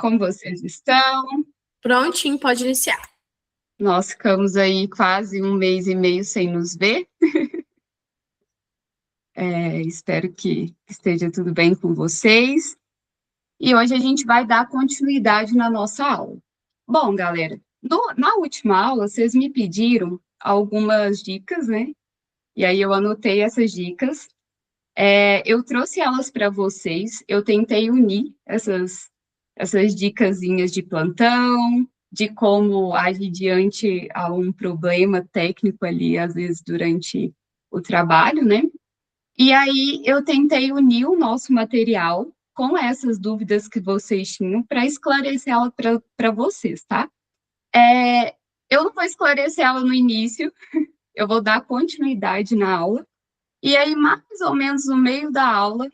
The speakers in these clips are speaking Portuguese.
Como vocês estão? Prontinho, pode iniciar. Nós ficamos aí quase um mês e meio sem nos ver. Espero que esteja tudo bem com vocês. E hoje a gente vai dar continuidade na nossa aula. Bom, galera, na última aula vocês me pediram algumas dicas, né? E aí eu anotei essas dicas. Eu trouxe elas para vocês. Eu tentei unir essas dicasinhas de plantão, de como agir diante a um problema técnico ali, às vezes, durante o trabalho, né? E aí eu tentei unir o nosso material com essas dúvidas que vocês tinham para esclarecer ela para vocês, tá? Eu não vou esclarecer ela no início, eu vou dar continuidade na aula, e aí, mais ou menos no meio da aula,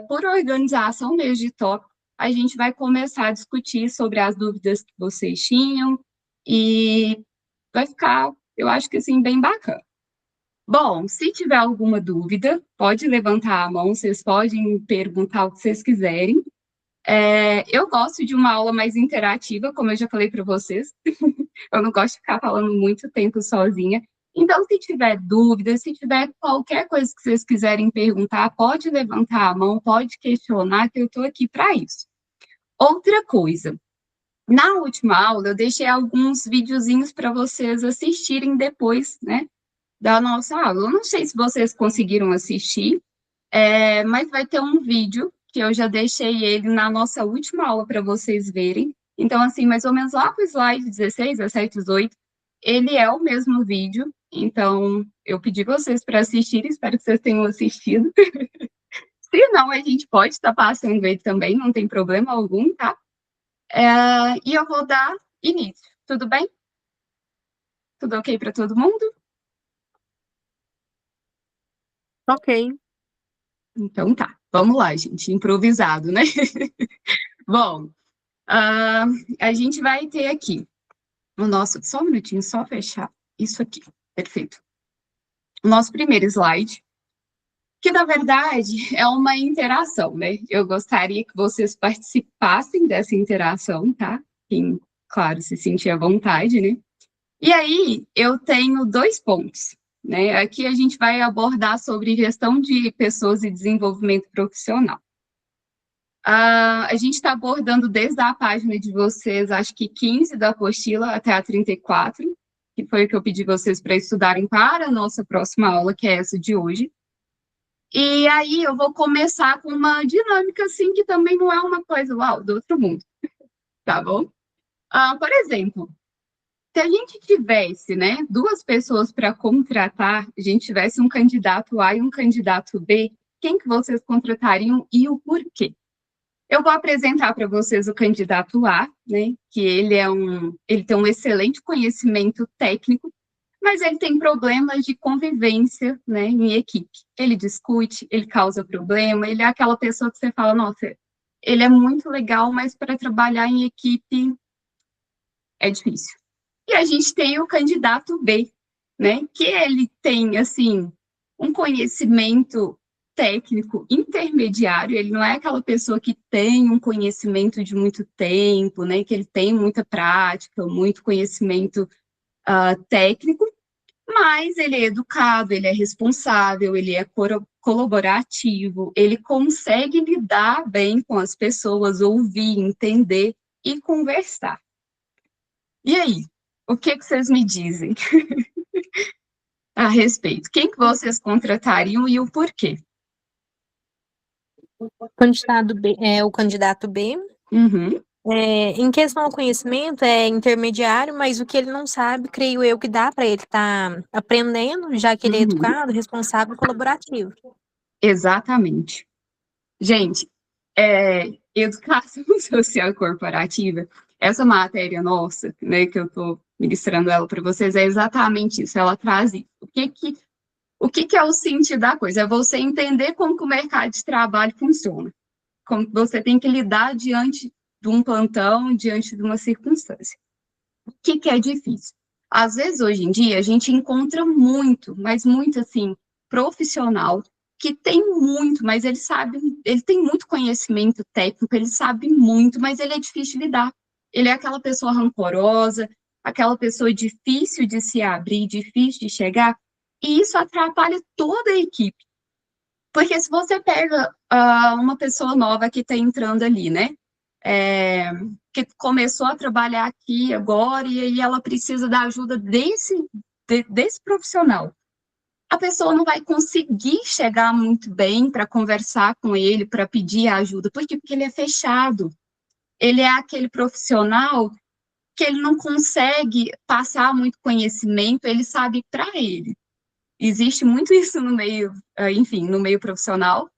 por organização mesmo de tópico, a gente vai começar a discutir sobre as dúvidas que vocês tinham, e vai ficar, eu acho que assim, bem bacana. Bom, se tiver alguma dúvida, pode levantar a mão, vocês podem perguntar o que vocês quiserem. Eu gosto de uma aula mais interativa, como eu já falei para vocês. Eu não gosto de ficar falando muito tempo sozinha. Então, se tiver dúvida, se tiver qualquer coisa que vocês quiserem perguntar, pode levantar a mão, pode questionar, que eu estou aqui para isso. Outra coisa, na última aula, eu deixei alguns videozinhos para vocês assistirem depois, né, da nossa aula. Eu não sei se vocês conseguiram assistir, mas vai ter um vídeo que eu já deixei ele na nossa última aula para vocês verem. Então, assim, mais ou menos lá para o slide 16, 17, 18, ele é o mesmo vídeo. Então, eu pedi vocês para assistirem, espero que vocês tenham assistido. Se não, a gente pode estar passando ele também, não tem problema algum, tá? E eu vou dar início, tudo bem? Tudo ok para todo mundo? Ok. Então tá, vamos lá, gente, improvisado, né? Bom, a gente vai ter aqui o nosso... Só um minutinho, só fechar isso aqui. Perfeito. O nosso primeiro slide, que na verdade é uma interação, né? Eu gostaria que vocês participassem dessa interação, tá? Quem, claro, se sentir à vontade, né? E aí eu tenho 2 pontos, né? Aqui a gente vai abordar sobre gestão de pessoas e desenvolvimento profissional. A gente está abordando desde a página de vocês, acho que 15 da apostila até a 34, que foi o que eu pedi vocês para estudarem para a nossa próxima aula, que é essa de hoje. E aí eu vou começar com uma dinâmica, assim, que também não é uma coisa, uau, do outro mundo, tá bom? Por exemplo, se a gente tivesse, né, 2 pessoas para contratar, a gente tivesse um candidato A e um candidato B, quem que vocês contratariam e o porquê? Eu vou apresentar para vocês o candidato A, né, que ele tem um excelente conhecimento técnico, mas ele tem problemas de convivência, né, em equipe. Ele discute, ele causa problema, ele é aquela pessoa que você fala, nossa, ele é muito legal, mas para trabalhar em equipe é difícil. E a gente tem o candidato B, né, que ele tem, assim, um conhecimento técnico intermediário, ele não é aquela pessoa que tem um conhecimento de muito tempo, né, que ele tem muita prática, muito conhecimento técnico, mas ele é educado, ele é responsável, ele é colaborativo, ele consegue lidar bem com as pessoas, ouvir, entender e conversar. E aí, o que vocês me dizem a respeito? Quem que vocês contratariam e o porquê? O candidato B, Uhum, em questão ao conhecimento, é intermediário, mas o que ele não sabe, creio eu que dá para ele estar aprendendo, já que ele é uhum, educado, responsável e colaborativo. exatamente. Gente, educação social corporativa, essa matéria nossa, né, que eu estou ministrando ela para vocês, é exatamente isso, ela traz isso. O que é o sentido da coisa? É você entender como que o mercado de trabalho funciona, como que você tem que lidar diante de um plantão, diante de uma circunstância. O que é difícil? Às vezes, hoje em dia, a gente encontra muito, mas muito, assim, profissional que tem muito, mas ele sabe, ele tem muito conhecimento técnico, ele sabe muito, mas ele é difícil de lidar. Ele é aquela pessoa rancorosa, aquela pessoa difícil de se abrir, difícil de chegar, e isso atrapalha toda a equipe. Porque se você pega uma pessoa nova que está entrando ali, né? Que começou a trabalhar aqui agora e aí ela precisa da ajuda desse profissional. A pessoa não vai conseguir chegar muito bem para conversar com ele, para pedir ajuda. Por quê? Porque ele é fechado. Ele é aquele profissional que ele não consegue passar muito conhecimento, ele sabe para ele. Existe muito isso no meio, enfim, no meio profissional.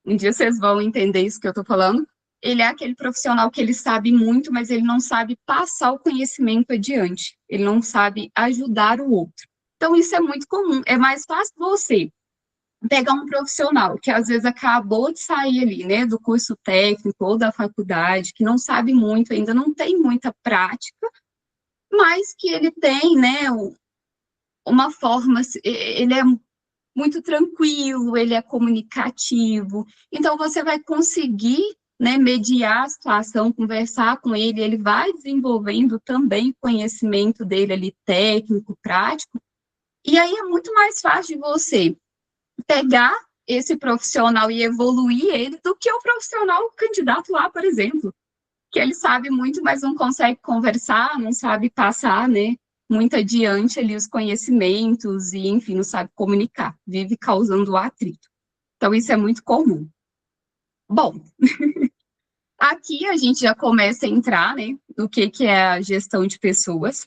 Um dia vocês vão entender isso que eu estou falando. Ele é aquele profissional que ele sabe muito, mas ele não sabe passar o conhecimento adiante. Ele não sabe ajudar o outro. Então, isso é muito comum. É mais fácil você pegar um profissional que às vezes acabou de sair ali, né, do curso técnico ou da faculdade, que não sabe muito, ainda não tem muita prática, mas que ele tem, né, uma forma, ele é muito tranquilo, ele é comunicativo, então você vai conseguir, né, mediar a situação, conversar com ele vai desenvolvendo também o conhecimento dele ali, técnico, prático, e aí é muito mais fácil de você pegar esse profissional e evoluir ele do que o profissional candidato lá, por exemplo, que ele sabe muito, mas não consegue conversar, não sabe passar, né, muito adiante ali os conhecimentos e, enfim, não sabe comunicar, vive causando atrito. Então, isso é muito comum. Bom, aqui a gente já começa a entrar, né, no que é a gestão de pessoas.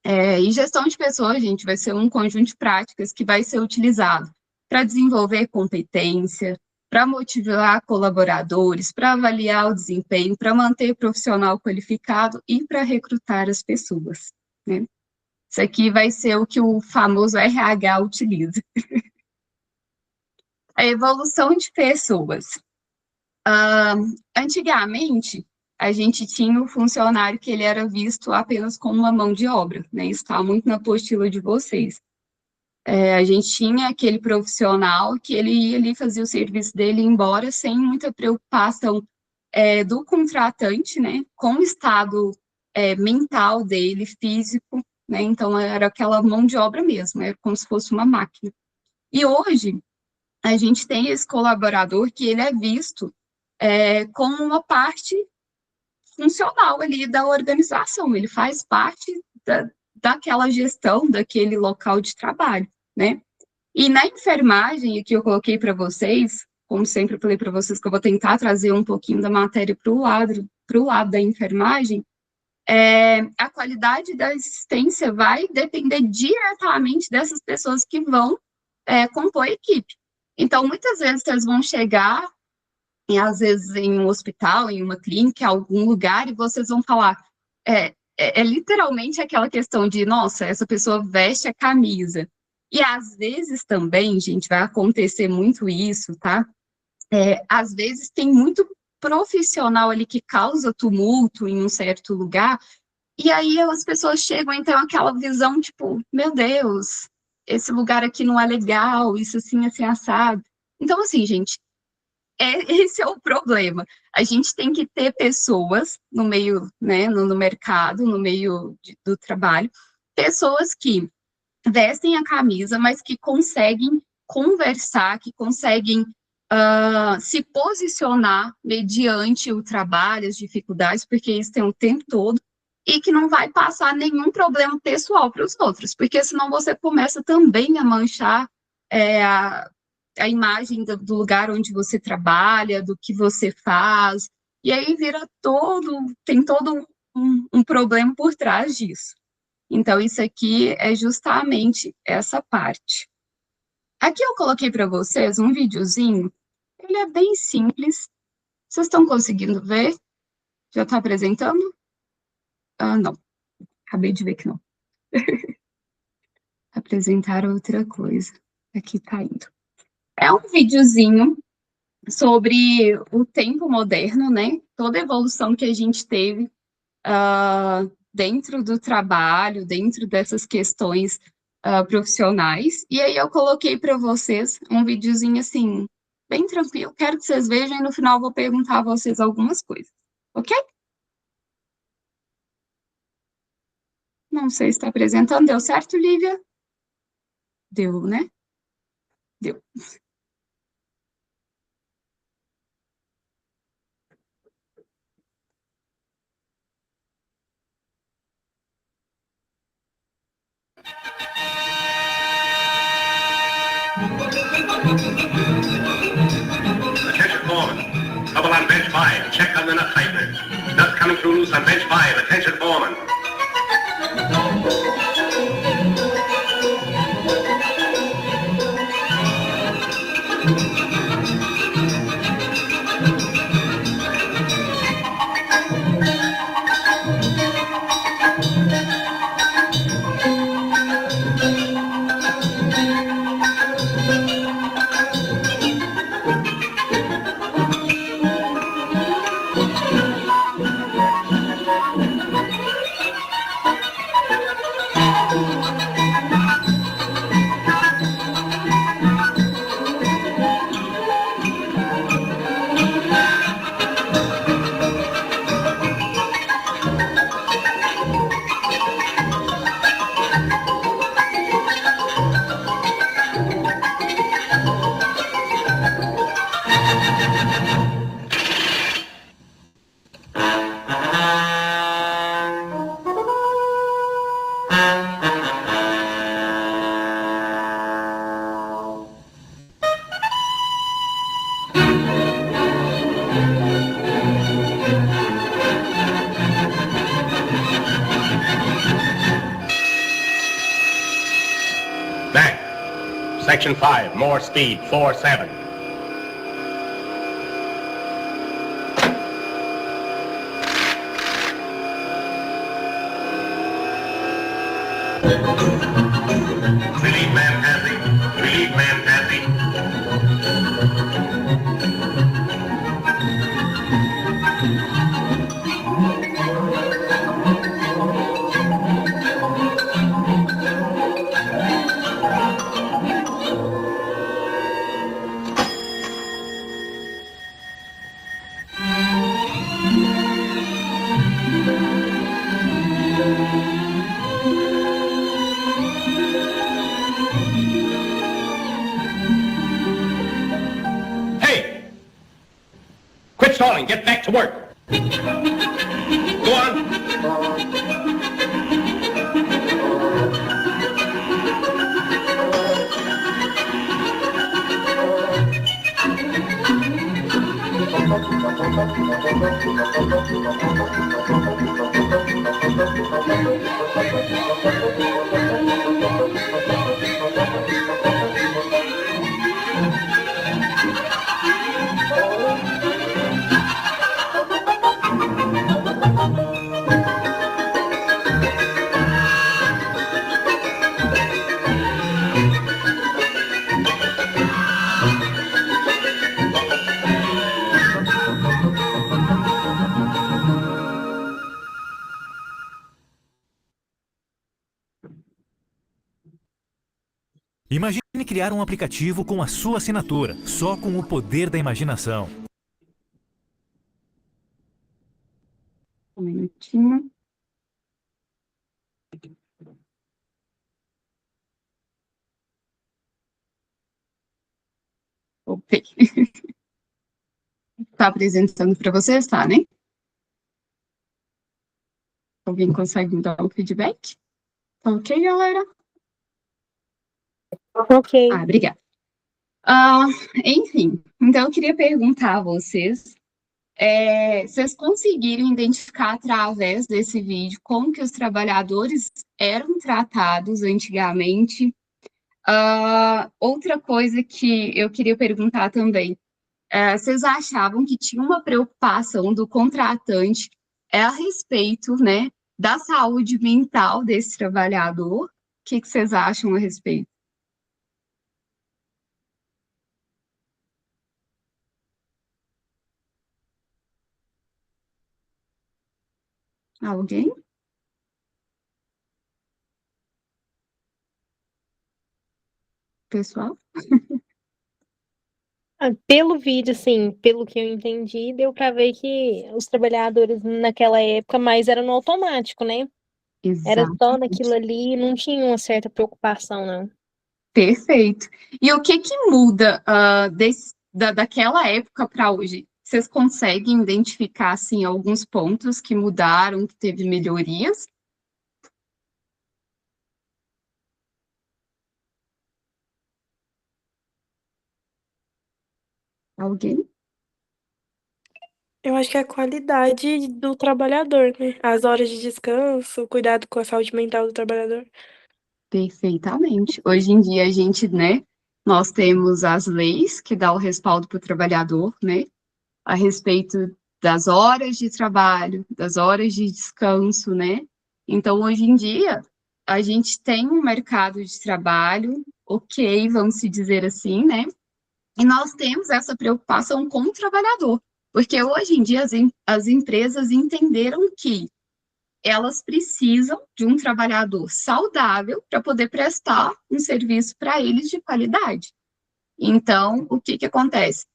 E gestão de pessoas, gente, vai ser um conjunto de práticas que vai ser utilizado para desenvolver competência, para motivar colaboradores, para avaliar o desempenho, para manter profissional qualificado e para recrutar as pessoas, né? Isso aqui vai ser o que o famoso RH utiliza. A evolução de pessoas. Antigamente, a gente tinha o funcionário que ele era visto apenas como uma mão de obra, né? Isso está muito na apostila de vocês. A gente tinha aquele profissional que ele ia ali fazer o serviço dele e ir embora sem muita preocupação do contratante, né? Com o estado mental dele, físico, né? Então, era aquela mão de obra mesmo, era como se fosse uma máquina. E hoje, a gente tem esse colaborador que ele é visto como uma parte funcional ali da organização, ele faz parte daquela gestão, daquele local de trabalho, né? E na enfermagem, aqui eu coloquei para vocês, como sempre eu falei para vocês que eu vou tentar trazer um pouquinho da matéria para o lado da enfermagem, a qualidade da assistência vai depender diretamente dessas pessoas que vão compor a equipe. Então, muitas vezes, eles vão chegar e às vezes em um hospital, em uma clínica, em algum lugar, e vocês vão falar, literalmente aquela questão de, nossa, essa pessoa veste a camisa. E às vezes também, gente, vai acontecer muito isso, tá? Às vezes tem muito profissional ali que causa tumulto em um certo lugar, e aí as pessoas chegam, então, aquela visão, tipo, meu Deus, esse lugar aqui não é legal, isso assim assado. Então, assim, gente, esse é o problema. A gente tem que ter pessoas no meio, né, no mercado, no meio do trabalho, pessoas que vestem a camisa, mas que conseguem conversar, que conseguem se posicionar mediante o trabalho, as dificuldades, porque isso tem o tempo todo, e que não vai passar nenhum problema pessoal para os outros, porque senão você começa também a manchar a imagem do lugar onde você trabalha, do que você faz, e aí tem todo um problema por trás disso. Então, isso aqui é justamente essa parte. Aqui eu coloquei para vocês um videozinho, ele é bem simples. Vocês estão conseguindo ver? Já está apresentando? Não. Acabei de ver que não. Apresentar outra coisa. Aqui está indo. É um videozinho sobre o tempo moderno, né? Toda a evolução que a gente teve dentro do trabalho, dentro dessas questões profissionais. E aí eu coloquei para vocês um videozinho assim, bem tranquilo. Quero que vocês vejam e no final eu vou perguntar a vocês algumas coisas. Ok? Não sei se está apresentando. Deu certo, Lívia? Deu, né? Deu. Attention foreman. Trouble on bench 5. Check on the nut tightness. Nuts coming through loose on bench 5. Attention foreman. Back. Section 5. More speed. 4-7. Relief man passing. Relief man passing. Hey! Quit stalling. Get back to work. Go on. Imagine criar um aplicativo com a sua assinatura, só com o poder da imaginação. Um minutinho. Ok. Tá apresentando para vocês, tá, né? Alguém consegue me dar um feedback? Tá ok, galera? Ok. Obrigada. Enfim, então eu queria perguntar a vocês, vocês conseguiram identificar através desse vídeo como que os trabalhadores eram tratados antigamente? Outra coisa que eu queria perguntar também, vocês achavam que tinha uma preocupação do contratante a respeito, né, da saúde mental desse trabalhador? O que que vocês acham a respeito? Alguém? pessoal? Pelo vídeo, assim, pelo que eu entendi, deu pra ver que os trabalhadores naquela época mais era no automático, né? Era só naquilo Exatamente. ali, não tinha uma certa preocupação, não. Perfeito. E o que que muda daquela época para hoje? Vocês conseguem identificar, assim, alguns pontos que mudaram, que teve melhorias? Alguém? Eu acho que é a qualidade do trabalhador, né? As horas de descanso, o cuidado com a saúde mental do trabalhador. Perfeitamente. Hoje em dia a gente, né, nós temos as leis que dão o respaldo para o trabalhador, né, a respeito das horas de trabalho, das horas de descanso, né? Então, hoje em dia, a gente tem um mercado de trabalho, ok, vamos se dizer assim, né? E nós temos essa preocupação com o trabalhador, porque hoje em dia as empresas entenderam que elas precisam de um trabalhador saudável para poder prestar um serviço para eles de qualidade. Então, o que que acontece?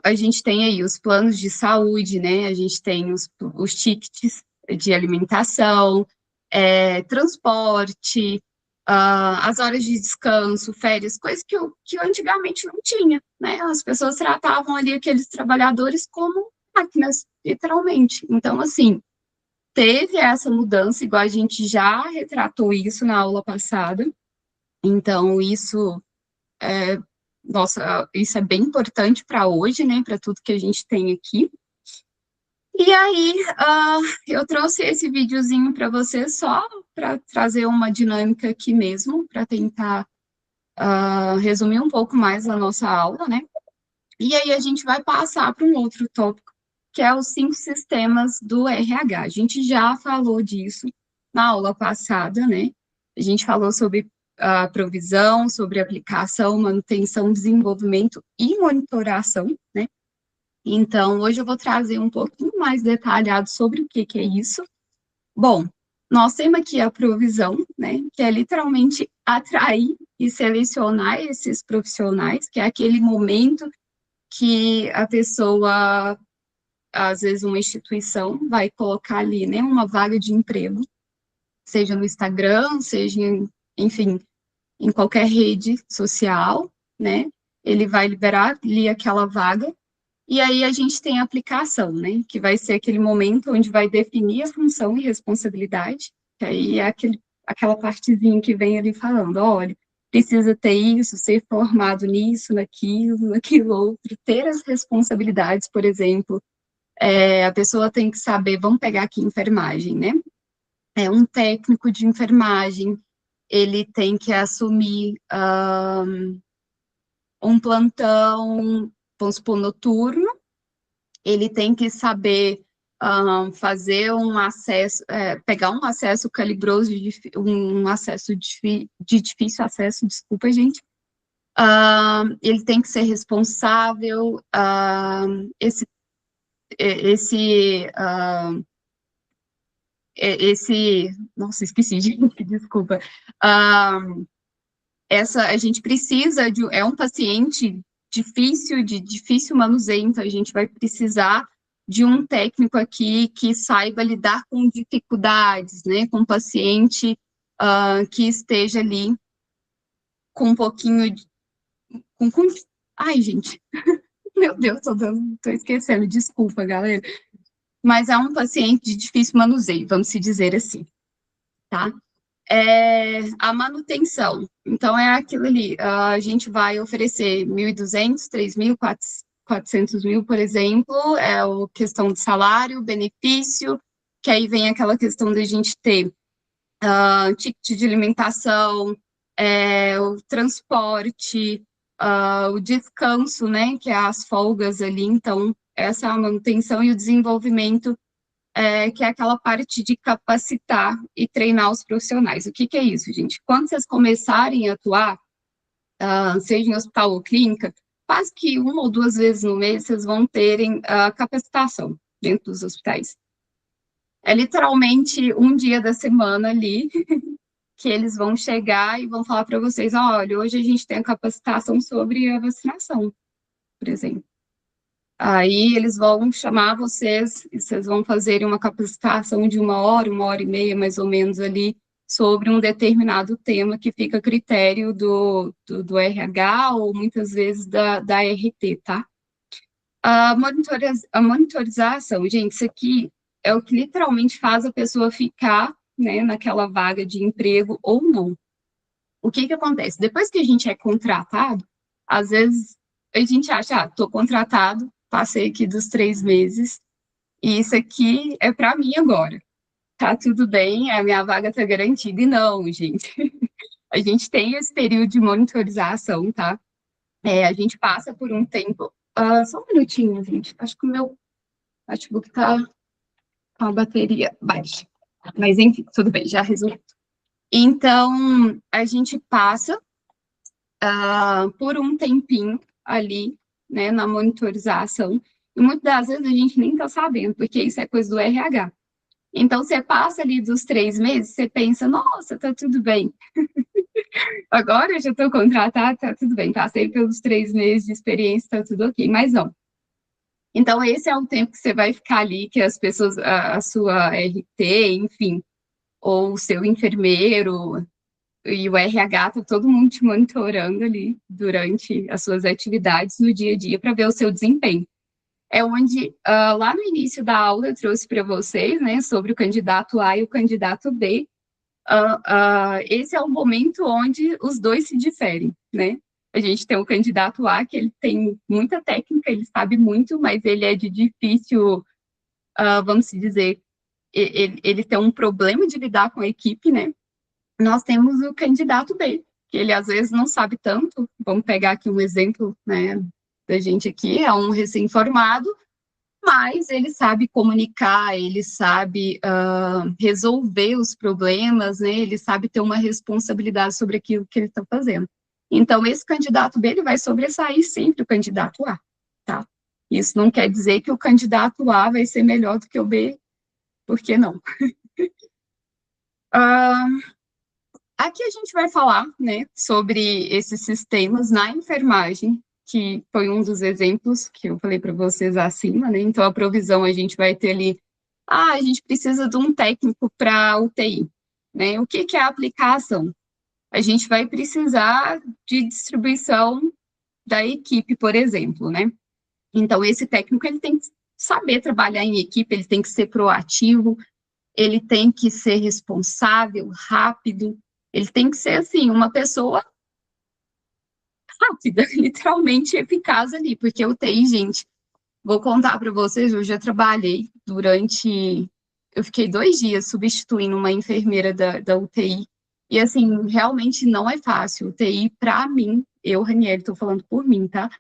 A gente tem aí os planos de saúde, né? A gente tem os tickets de alimentação, transporte, as horas de descanso, férias, coisas que antigamente não tinha, né? As pessoas tratavam ali aqueles trabalhadores como máquinas, literalmente. Então, assim, teve essa mudança, igual a gente já retratou isso na aula passada. Então, nossa, isso é bem importante para hoje, né, para tudo que a gente tem aqui. E aí, eu trouxe esse videozinho para vocês só para trazer uma dinâmica aqui mesmo, para tentar resumir um pouco mais a nossa aula, né? E aí a gente vai passar para um outro tópico, que é os 5 sistemas do RH. A gente já falou disso na aula passada, né? A gente falou sobre a provisão, sobre aplicação, manutenção, desenvolvimento e monitoração, né? Então, hoje eu vou trazer um pouquinho mais detalhado sobre o que é isso. Bom, nós temos aqui a provisão, né? Que é literalmente atrair e selecionar esses profissionais, que é aquele momento que a pessoa, às vezes uma instituição, vai colocar ali, né, uma vaga de emprego, seja no Instagram, seja, enfim, em qualquer rede social, né, ele vai liberar ali aquela vaga, e aí a gente tem a aplicação, né, que vai ser aquele momento onde vai definir a função e responsabilidade, que aí é aquela partezinha que vem ali falando, olha, precisa ter isso, ser formado nisso, naquilo outro, ter as responsabilidades, por exemplo, a pessoa tem que saber, vamos pegar aqui enfermagem, né? É um técnico de enfermagem, ele tem que assumir um plantão, vamos supor, noturno, ele tem que saber fazer um acesso, pegar um acesso calibroso, um acesso de difícil acesso, desculpa, gente. Ele tem que ser responsável, nossa, esqueci, gente, desculpa. A gente precisa é um paciente de difícil manuseio, então a gente vai precisar de um técnico aqui que saiba lidar com dificuldades, né, com paciente que esteja ali com um pouquinho ai, gente, meu Deus, tô esquecendo, desculpa, galera. Mas é um paciente de difícil manuseio, vamos se dizer assim, tá? A manutenção, então é aquilo ali, a gente vai oferecer 1.200, 3.000, 400 mil, por exemplo, é a questão de salário, benefício, que aí vem aquela questão da gente ter ticket de alimentação, o transporte, o descanso, né, que é as folgas ali, então essa é a manutenção e o desenvolvimento, que é aquela parte de capacitar e treinar os profissionais. O que é isso, gente? Quando vocês começarem a atuar, seja em hospital ou clínica, quase que 1 ou 2 vezes no mês vocês vão terem capacitação dentro dos hospitais. É literalmente um dia da semana ali que eles vão chegar e vão falar para vocês, olha, hoje a gente tem a capacitação sobre a vacinação, por exemplo. Aí eles vão chamar vocês, e vocês vão fazer uma capacitação de 1 hora e meia, mais ou menos ali, sobre um determinado tema que fica a critério do RH ou muitas vezes da RT, tá? A monitorização, gente, isso aqui é o que literalmente faz a pessoa ficar, né, naquela vaga de emprego ou não. O que acontece? Depois que a gente é contratado, às vezes a gente acha, estou contratado, passei aqui dos 3 meses, e isso aqui é para mim agora. Tá tudo bem, a minha vaga está garantida. E não, gente. A gente tem esse período de monitorização, tá? A gente passa por um tempo. Só um minutinho, gente. Acho que o meu notebook tá com a bateria baixa. Mas, enfim, tudo bem, já resolvi. Então, a gente passa por um tempinho ali, né, na monitorização. E muitas das vezes a gente nem está sabendo, porque isso é coisa do RH. Então, você passa ali dos 3 meses, você pensa, nossa, tá tudo bem. Agora eu já estou contratada, tá tudo bem. Passei pelos 3 meses de experiência, tá tudo ok. Mas não. Então, esse é o tempo que você vai ficar ali, que as pessoas, a sua RT, enfim, ou o seu enfermeiro e o RH, tá todo mundo te monitorando ali durante as suas atividades no dia a dia para ver o seu desempenho. É onde, lá no início da aula, eu trouxe para vocês, né, sobre o candidato A e o candidato B. Esse é o momento onde os dois se diferem, né? A gente tem o candidato A, que ele tem muita técnica, ele sabe muito, mas ele é de difícil, vamos dizer, ele tem um problema de lidar com a equipe, né? Nós temos o candidato B, que ele às vezes não sabe tanto. Vamos pegar aqui um exemplo, né, da gente aqui, é um recém-formado, mas ele sabe comunicar, ele sabe resolver os problemas, né? Ele sabe ter uma responsabilidade sobre aquilo que ele está fazendo. Então, esse candidato B, ele vai sobressair sempre o candidato A, tá? Isso não quer dizer que o candidato A vai ser melhor do que o B, por que não? Aqui a gente vai falar, né, sobre esses sistemas na enfermagem, que foi um dos exemplos que eu falei para vocês acima, né? Então, a provisão a gente vai ter ali, a gente precisa de um técnico para UTI, né? O que é a aplicação? A gente vai precisar de distribuição da equipe, por exemplo, né? Então, esse técnico, ele tem que saber trabalhar em equipe, ele tem que ser proativo, ele tem que ser responsável, rápido, ele tem que ser, assim, uma pessoa rápida, literalmente eficaz ali, porque UTI, gente, vou contar para vocês, eu já trabalhei eu fiquei 2 dias substituindo uma enfermeira da UTI, e assim, realmente não é fácil. UTI, para mim, eu, Ranieri, estou falando por mim, tá?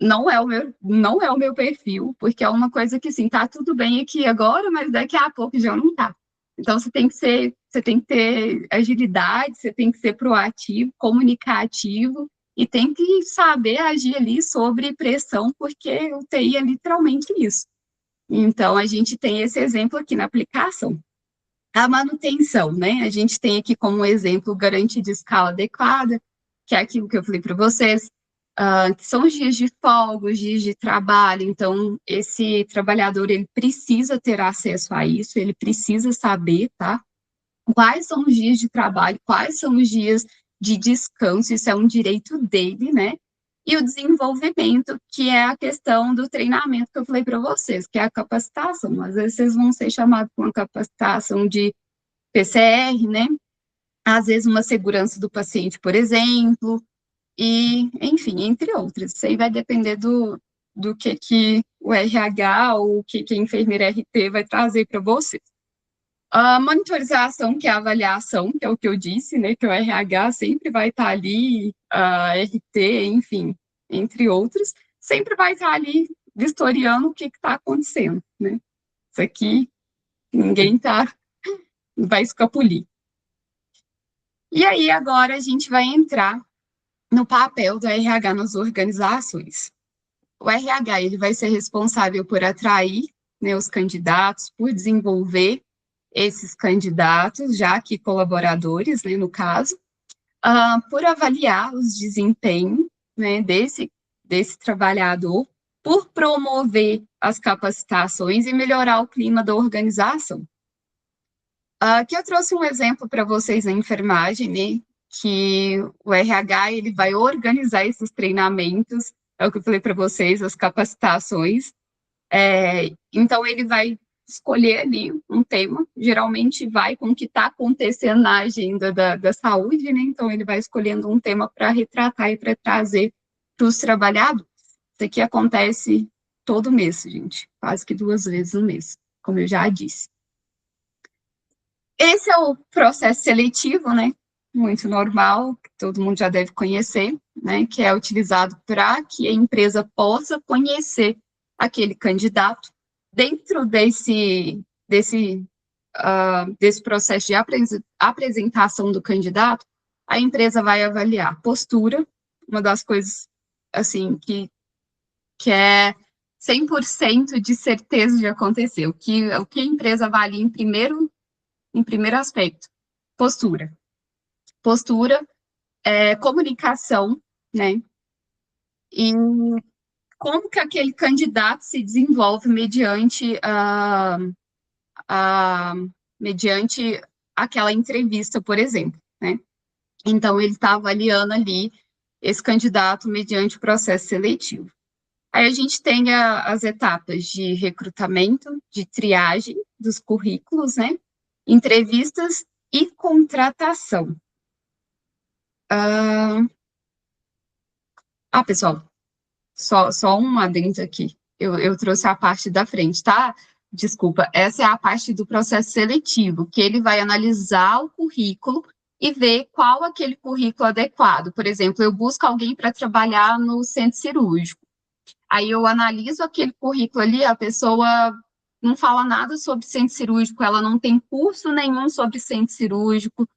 Não é o meu perfil, porque é uma coisa que, assim, tá tudo bem aqui agora, mas daqui a pouco já não tá. Então, você tem que ter agilidade, você tem que ser proativo, comunicativo, e tem que saber agir ali sobre pressão, porque o TI é literalmente isso. Então, a gente tem esse exemplo aqui na aplicação. A manutenção, né? A gente tem aqui como exemplo garantia de escala adequada, que é aquilo que eu falei para vocês, que são os dias de folga, os dias de trabalho. Então, esse trabalhador, ele precisa ter acesso a isso, ele precisa saber, tá? Quais são os dias de trabalho, quais são os dias de descanso, isso é um direito dele, né? E o desenvolvimento, que é a questão do treinamento que eu falei para vocês, que é a capacitação. Às vezes vocês vão ser chamados para uma capacitação de PCR, né? Às vezes uma segurança do paciente, por exemplo, e, enfim, entre outras. Isso aí vai depender do que o RH ou o que a enfermeira RT vai trazer para vocês. A monitorização, que é a avaliação, que é o que eu disse, né, que o RH sempre vai estar ali, a RT, enfim, entre outros, sempre vai estar ali vistoriando o que está acontecendo, né? Isso aqui, ninguém vai escapulir. E aí, agora, a gente vai entrar no papel do RH nas organizações. O RH, ele vai ser responsável por atrair, né, os candidatos, por desenvolver esses candidatos, já que colaboradores, né, no caso, por avaliar os desempenhos, né, desse trabalhador, por promover as capacitações e melhorar o clima da organização. Aqui eu trouxe um exemplo para vocês na enfermagem, né, que o RH ele vai organizar esses treinamentos, é o que eu falei para vocês, as capacitações. Então, ele vai escolher ali um tema, geralmente vai com o que está acontecendo na agenda da saúde, né? Então, ele vai escolhendo um tema para retratar e para trazer para os trabalhadores. Isso aqui acontece todo mês, gente, quase que 2 vezes no mês, como eu já disse. Esse é o processo seletivo, né? Muito normal, que todo mundo já deve conhecer, né? Que é utilizado para que a empresa possa conhecer aquele candidato. Dentro desse processo de apresentação do candidato, a empresa vai avaliar postura, uma das coisas, assim, que é 100% de certeza de acontecer. O que a empresa avalia em primeiro aspecto? Postura. Postura, comunicação, né? E como que aquele candidato se desenvolve mediante aquela entrevista, por exemplo, né? Então, ele está avaliando ali esse candidato mediante o processo seletivo. Aí a gente tem as etapas de recrutamento, de triagem dos currículos, né? Entrevistas e contratação. Pessoal, só um adendo aqui. Eu trouxe a parte da frente, tá? Desculpa, essa é a parte do processo seletivo, que ele vai analisar o currículo e ver qual aquele currículo adequado. Por exemplo, eu busco alguém para trabalhar no centro cirúrgico. Aí eu analiso aquele currículo ali, a pessoa não fala nada sobre centro cirúrgico, ela não tem curso nenhum sobre centro cirúrgico,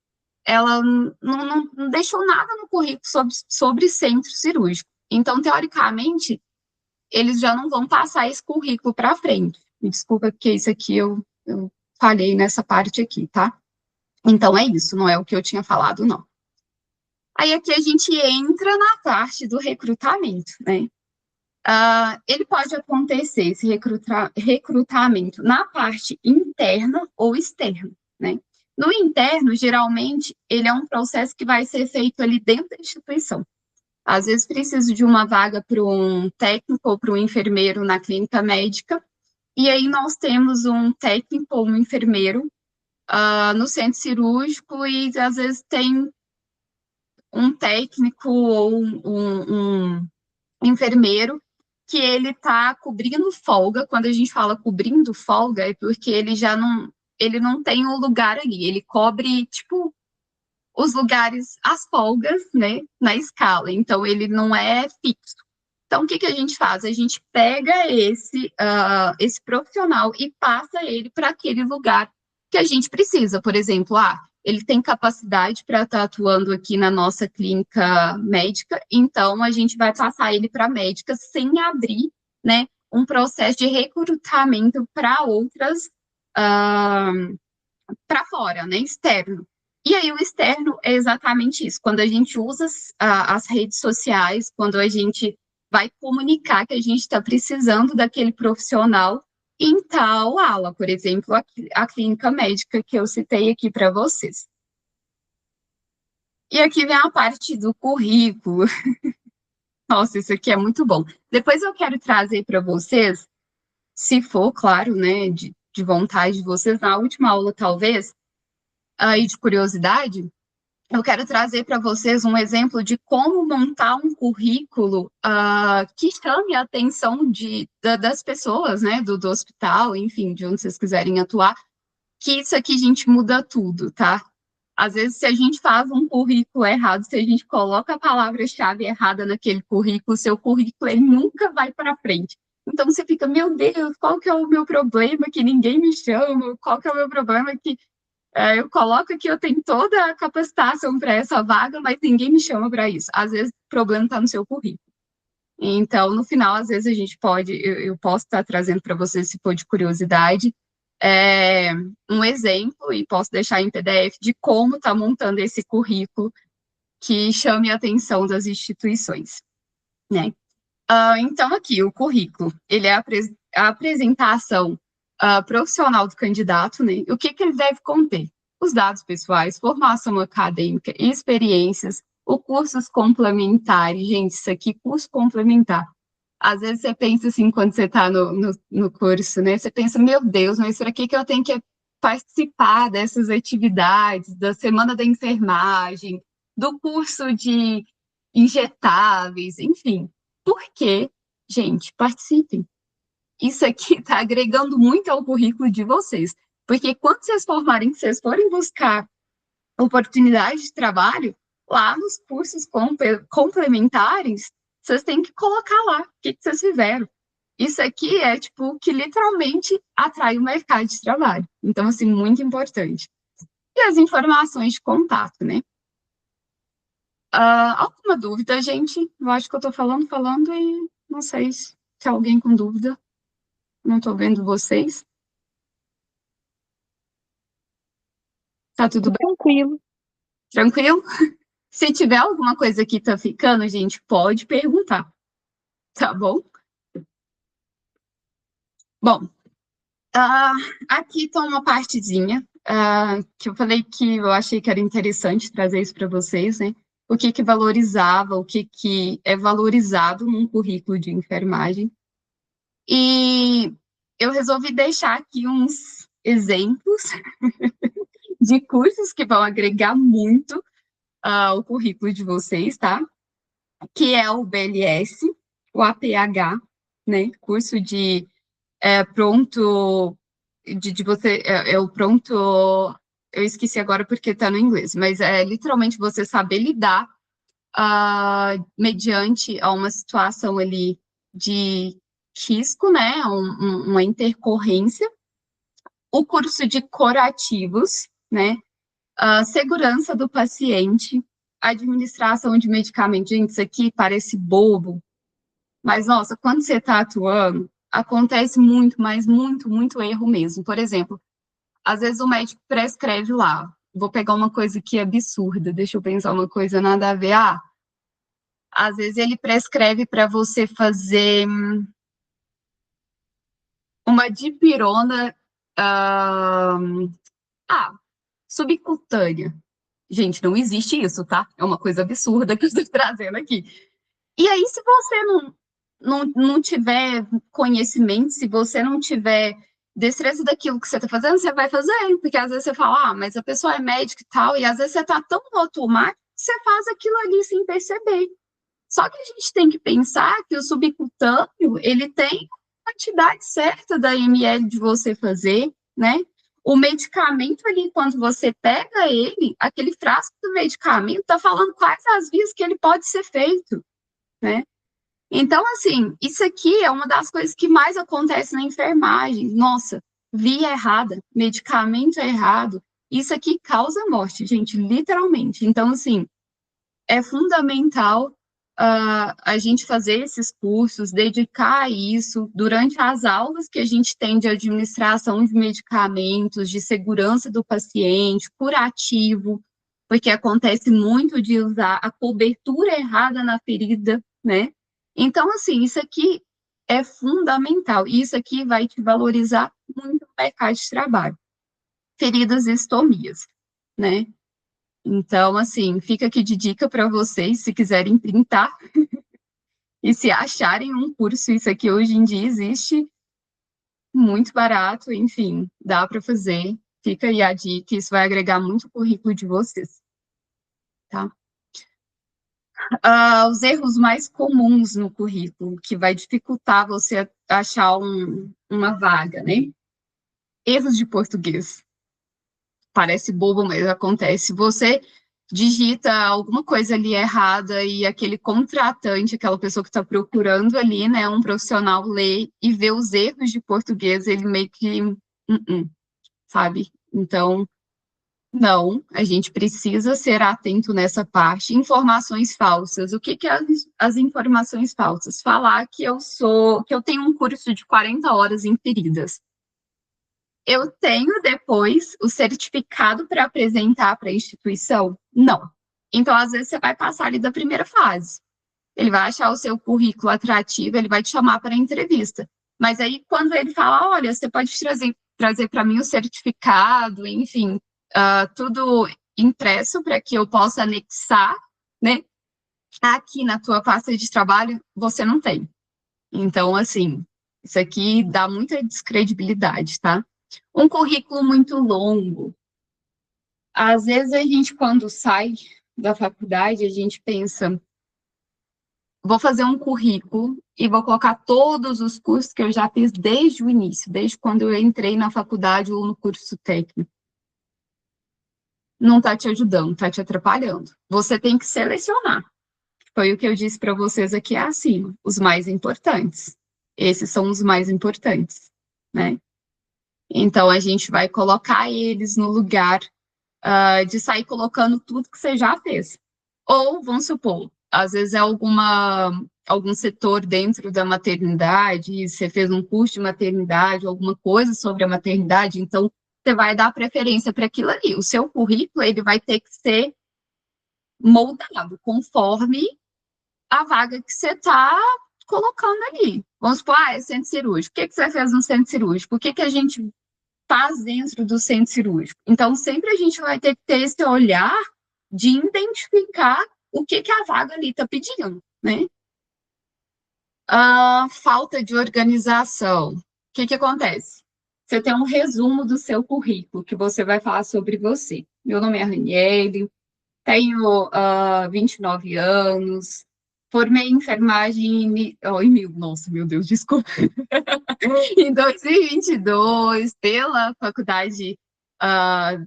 ela não deixou nada no currículo sobre centro cirúrgico. Então, teoricamente, eles já não vão passar esse currículo para frente. Me desculpa, porque isso aqui eu falhei nessa parte aqui, tá? Então, é isso, não é o que eu tinha falado, não. Aí, aqui a gente entra na parte do recrutamento, né? Ele pode acontecer, esse recrutamento, na parte interna ou externa, né? No interno, geralmente, ele é um processo que vai ser feito ali dentro da instituição. Às vezes, preciso de uma vaga para um técnico ou para um enfermeiro na clínica médica, e aí nós temos um técnico ou um enfermeiro no centro cirúrgico, e às vezes tem um técnico ou um enfermeiro que ele está cobrindo folga. Quando a gente fala cobrindo folga, é porque ele não tem um lugar ali, ele cobre, tipo, os lugares, as folgas, né, na escala, então ele não é fixo. Então, o que a gente faz? A gente pega esse profissional e passa ele para aquele lugar que a gente precisa. Por exemplo, ele tem capacidade para estar atuando aqui na nossa clínica médica, então a gente vai passar ele para médica sem abrir, né, um processo de recrutamento para outras, para fora, né, externo. E aí o externo é exatamente isso, quando a gente usa as redes sociais, quando a gente vai comunicar que a gente está precisando daquele profissional em tal ala, por exemplo, a clínica médica que eu citei aqui para vocês. E aqui vem a parte do currículo. Nossa, isso aqui é muito bom. Depois eu quero trazer para vocês, se for, claro, né, de vontade de vocês, na última aula, talvez, aí de curiosidade, eu quero trazer para vocês um exemplo de como montar um currículo que chame a atenção das pessoas, né, do hospital, enfim, de onde vocês quiserem atuar, que isso aqui, gente, muda tudo, tá? Às vezes, se a gente faz um currículo errado, se a gente coloca a palavra-chave errada naquele currículo, seu currículo ele nunca vai para frente. Então, você fica, meu Deus, qual que é o meu problema que ninguém me chama? Qual que é o meu problema que eu coloco que eu tenho toda a capacitação para essa vaga, mas ninguém me chama para isso. Às vezes, o problema está no seu currículo. Então, no final, às vezes, eu posso estar trazendo para vocês, se for de curiosidade, um exemplo, e posso deixar em PDF, de como está montando esse currículo que chame a atenção das instituições, né? Então, aqui, o currículo, ele é a apresentação profissional do candidato, né? O que ele deve conter? Os dados pessoais, formação acadêmica, experiências, os cursos complementares. Gente, isso aqui, curso complementar. Às vezes você pensa assim, quando você está no curso, né? Você pensa, meu Deus, mas para que eu tenho que participar dessas atividades, da semana da enfermagem, do curso de injetáveis, enfim. Por quê? Gente, participem. Isso aqui está agregando muito ao currículo de vocês. Porque quando vocês formarem, vocês forem buscar oportunidade de trabalho, lá nos cursos complementares, vocês têm que colocar lá o que vocês fizeram. Isso aqui é, tipo, que literalmente atrai o mercado de trabalho. Então, assim, muito importante. E as informações de contato, né? Alguma dúvida, gente? Eu acho que eu estou falando e não sei se alguém com dúvida. Não estou vendo vocês. Tá tudo bem? Tranquilo. Tranquilo? Se tiver alguma coisa que tá ficando, gente, pode perguntar. Tá bom? Bom, aqui tá uma partezinha que eu falei que eu achei que era interessante trazer isso para vocês, né? O que valorizava, o que é valorizado num currículo de enfermagem. E eu resolvi deixar aqui uns exemplos de cursos que vão agregar muito o currículo de vocês, tá? Que é o BLS, o APH, né? Curso de pronto, de você, o pronto, eu esqueci agora porque tá no inglês, mas é literalmente você saber lidar mediante a uma situação ali de risco, né? Uma intercorrência. O curso de curativos, né? Segurança do paciente, administração de medicamentos. Gente, isso aqui parece bobo, mas, nossa, quando você está atuando, acontece muito, mas muito, muito erro mesmo. Por exemplo, às vezes o médico prescreve lá, vou pegar uma coisa aqui absurda, deixa eu pensar uma coisa nada a ver. Às vezes ele prescreve para você fazer uma dipirona subcutânea. Gente, não existe isso, tá? É uma coisa absurda que eu estou trazendo aqui. E aí, se você não tiver conhecimento, se você não tiver destreza daquilo que você está fazendo, você vai fazer. Porque às vezes você fala, mas a pessoa é médica e tal, e às vezes você está tão no automático que você faz aquilo ali sem perceber. Só que a gente tem que pensar que o subcutâneo, ele tem a quantidade certa da ml de você fazer, né? O medicamento ali, quando você pega ele, aquele frasco do medicamento está falando quais as vias que ele pode ser feito, né? Então, assim, isso aqui é uma das coisas que mais acontece na enfermagem. Nossa, via errada, medicamento errado, isso aqui causa morte, gente, literalmente. Então, assim, é fundamental a gente fazer esses cursos, dedicar a isso durante as aulas que a gente tem de administração de medicamentos, de segurança do paciente, curativo, porque acontece muito de usar a cobertura errada na ferida, né? Então, assim, isso aqui é fundamental, e isso aqui vai te valorizar muito no mercado de trabalho. Feridas e estomias, né? Então, assim, fica aqui de dica para vocês, se quiserem printar e se acharem um curso, isso aqui hoje em dia existe muito barato, enfim, dá para fazer. Fica aí a dica, isso vai agregar muito o currículo de vocês, tá? Os erros mais comuns no currículo, que vai dificultar você achar uma vaga, né? Erros de português. Parece bobo, mas acontece. Você digita alguma coisa ali errada e aquele contratante, aquela pessoa que está procurando ali, né, um profissional lê e vê os erros de português, ele meio que, sabe? Então, não, a gente precisa ser atento nessa parte. Informações falsas. O que é as informações falsas? Falar que eu tenho um curso de 40 horas em feridas. Eu tenho depois o certificado para apresentar para a instituição? Não. Então, às vezes, você vai passar ali da primeira fase. Ele vai achar o seu currículo atrativo, ele vai te chamar para a entrevista. Mas aí, quando ele fala, olha, você pode trazer para mim o certificado, enfim, tudo impresso para que eu possa anexar, né? Aqui na tua pasta de trabalho, você não tem. Então, assim, isso aqui dá muita descredibilidade, tá? Um currículo muito longo. Às vezes, a gente, quando sai da faculdade, a gente pensa, vou fazer um currículo e vou colocar todos os cursos que eu já fiz desde o início, desde quando eu entrei na faculdade ou no curso técnico. Não está te ajudando, está te atrapalhando. Você tem que selecionar. Foi o que eu disse para vocês aqui acima, os mais importantes. Esses são os mais importantes, né? Então, a gente vai colocar eles no lugar de sair colocando tudo que você já fez. Ou, vamos supor, às vezes é algum setor dentro da maternidade, você fez um curso de maternidade, alguma coisa sobre a maternidade, então você vai dar preferência para aquilo ali. O seu currículo, ele vai ter que ser moldado conforme a vaga que você está colocando ali. Vamos supor, é centro cirúrgico. O que você fez no centro cirúrgico? O que a gente faz dentro do centro cirúrgico? Então, sempre a gente vai ter que ter esse olhar de identificar o que a vaga ali está pedindo, né? Falta de organização. O que acontece? Você tem um resumo do seu currículo, que você vai falar sobre você. Meu nome é Raniele, tenho 29 anos, formei em enfermagem nossa, meu Deus, desculpa, em 2022, pela faculdade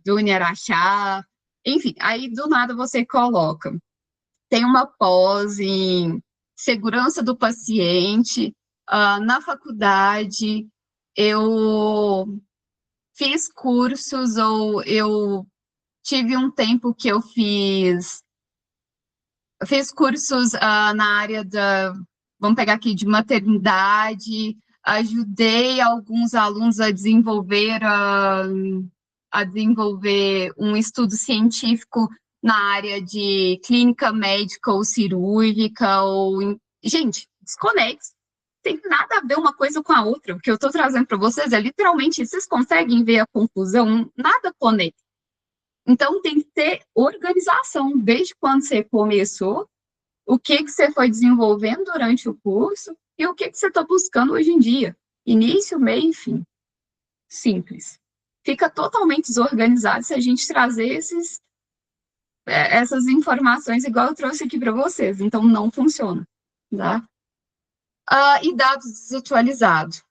do Uniaraxá, enfim, aí do nada você coloca, tem uma pós em segurança do paciente, na faculdade eu fiz cursos, ou eu tive um tempo que eu fiz cursos na área vamos pegar aqui, de maternidade, ajudei alguns alunos a desenvolver um estudo científico na área de clínica médica ou cirúrgica, Gente, desconecte. Tem nada a ver uma coisa com a outra. O que eu estou trazendo para vocês é literalmente, vocês conseguem ver a confusão? Nada conecta. Então, tem que ter organização, desde quando você começou, o que você foi desenvolvendo durante o curso e o que você está buscando hoje em dia. Início, meio e fim. Simples. Fica totalmente desorganizado se a gente trazer essas informações igual eu trouxe aqui para vocês. Então, não funciona, tá? E dados desatualizados.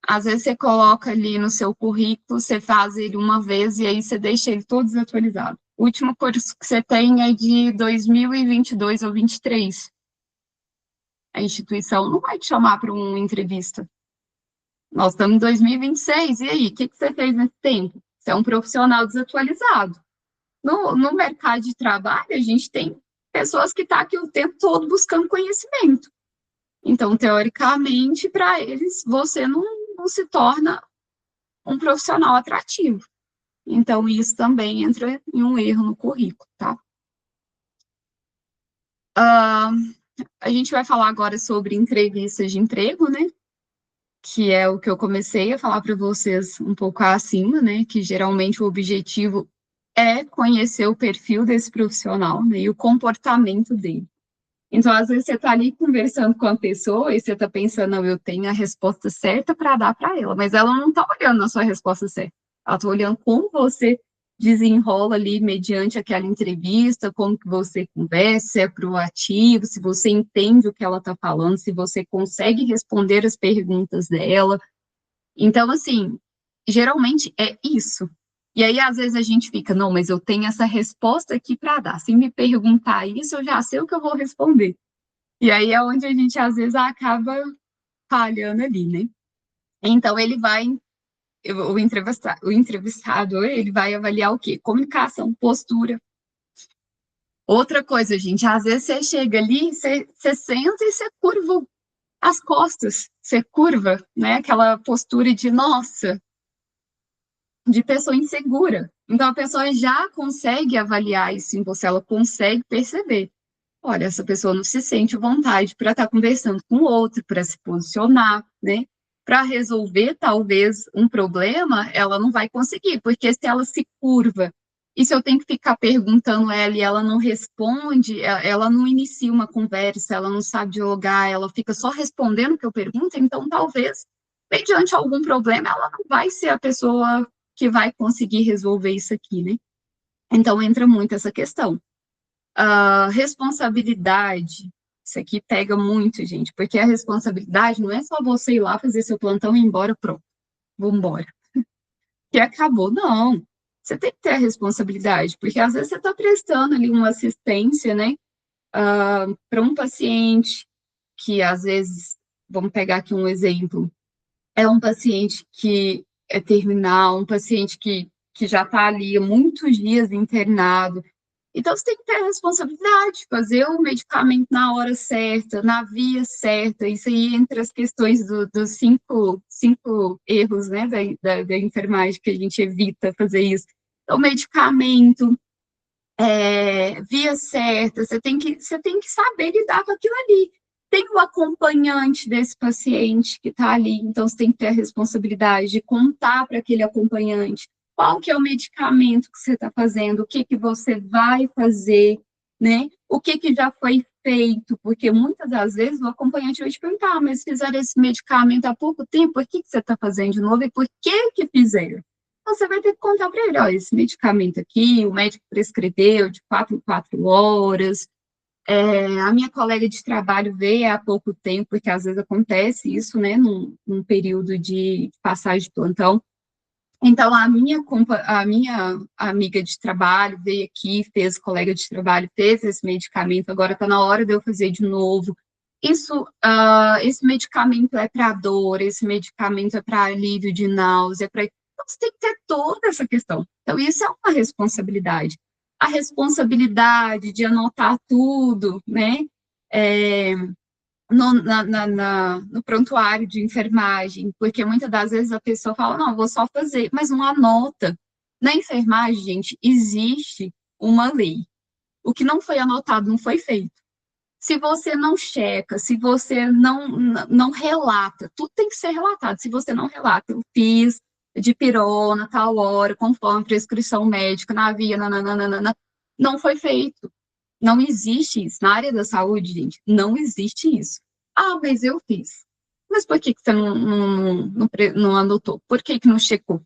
Às vezes você coloca ali no seu currículo, você faz ele uma vez e aí você deixa ele todo desatualizado. O último curso que você tem é de 2022 ou 2023. A instituição não vai te chamar para uma entrevista. Nós estamos em 2026, e aí? O que você fez nesse tempo? Você é um profissional desatualizado. No mercado de trabalho, a gente tem pessoas que estão aqui o tempo todo buscando conhecimento. Então, teoricamente, para eles, você não se torna um profissional atrativo. Então, isso também entra em um erro no currículo, tá? A gente vai falar agora sobre entrevistas de emprego, né? Que é o que eu comecei a falar para vocês um pouco acima, né? Que geralmente o objetivo é conhecer o perfil desse profissional, né? E o comportamento dele. Então, às vezes, você está ali conversando com a pessoa e você está pensando, não, eu tenho a resposta certa para dar para ela, mas ela não está olhando na sua resposta certa. Ela está olhando como você desenrola ali mediante aquela entrevista, como que você conversa, se é proativo, se você entende o que ela está falando, se você consegue responder as perguntas dela. Então, assim, geralmente é isso. E aí, às vezes, a gente fica, não, mas eu tenho essa resposta aqui para dar. Se me perguntar isso, eu já sei o que eu vou responder. E aí é onde a gente, às vezes, acaba falhando ali, né? Então, o entrevistador, ele vai avaliar o quê? Comunicação, postura. Outra coisa, gente, às vezes você chega ali, você senta e você curva as costas. Você curva, né? Aquela postura de, nossa, de pessoa insegura. Então, a pessoa já consegue avaliar isso em você, ela consegue perceber. Olha, essa pessoa não se sente à vontade para estar conversando com o outro, para se posicionar, né? Para resolver, talvez, um problema, ela não vai conseguir, porque se ela se curva, e se eu tenho que ficar perguntando ela e ela não responde, ela não inicia uma conversa, ela não sabe dialogar, ela fica só respondendo o que eu pergunto, então talvez, mediante algum problema, ela não vai ser a pessoa que vai conseguir resolver isso aqui, né? Então entra muito essa questão. Responsabilidade, isso aqui pega muito, gente, porque a responsabilidade não é só você ir lá fazer seu plantão e ir embora, pronto, vou embora. Que acabou, não. Você tem que ter a responsabilidade, porque às vezes você está prestando ali uma assistência, né, para um paciente que às vezes, vamos pegar aqui um exemplo, é um paciente que é terminal, um paciente que já está ali há muitos dias internado. Então, você tem que ter a responsabilidade de fazer o medicamento na hora certa, na via certa. Isso aí entre as questões dos cinco erros, né, da enfermagem, que a gente evita fazer isso. Então, medicamento, via certa, você tem que saber lidar com aquilo ali. Tem o acompanhante desse paciente que está ali, então você tem que ter a responsabilidade de contar para aquele acompanhante qual que é o medicamento que você está fazendo, o que você vai fazer, né? O que já foi feito, porque muitas das vezes o acompanhante vai te perguntar, mas fizeram esse medicamento há pouco tempo, por que você está fazendo de novo e por que fizeram? Então, você vai ter que contar para ele, ó, esse medicamento aqui, o médico prescreveu de 4 em 4 horas. A minha colega de trabalho veio há pouco tempo, porque às vezes acontece isso, né, num período de passagem de plantão. Então, a minha amiga de trabalho veio aqui, fez, colega de trabalho, fez esse medicamento, agora está na hora de eu fazer de novo. Esse medicamento é para dor, esse medicamento é para alívio de náusea, então, você tem que ter toda essa questão. Então, isso é uma responsabilidade. A responsabilidade de anotar tudo, né? No prontuário de enfermagem, porque muitas das vezes a pessoa fala, não, vou só fazer, mas não anota. Na enfermagem, gente, existe uma lei. O que não foi anotado não foi feito. Se você não checa, se você não relata, tudo tem que ser relatado. Se você não relata, eu fiz dipirona, tal hora, conforme prescrição médica, na via, não foi feito. Não existe isso. Na área da saúde, gente, não existe isso. Ah, mas eu fiz. Mas por que você não anotou? Por que não checou?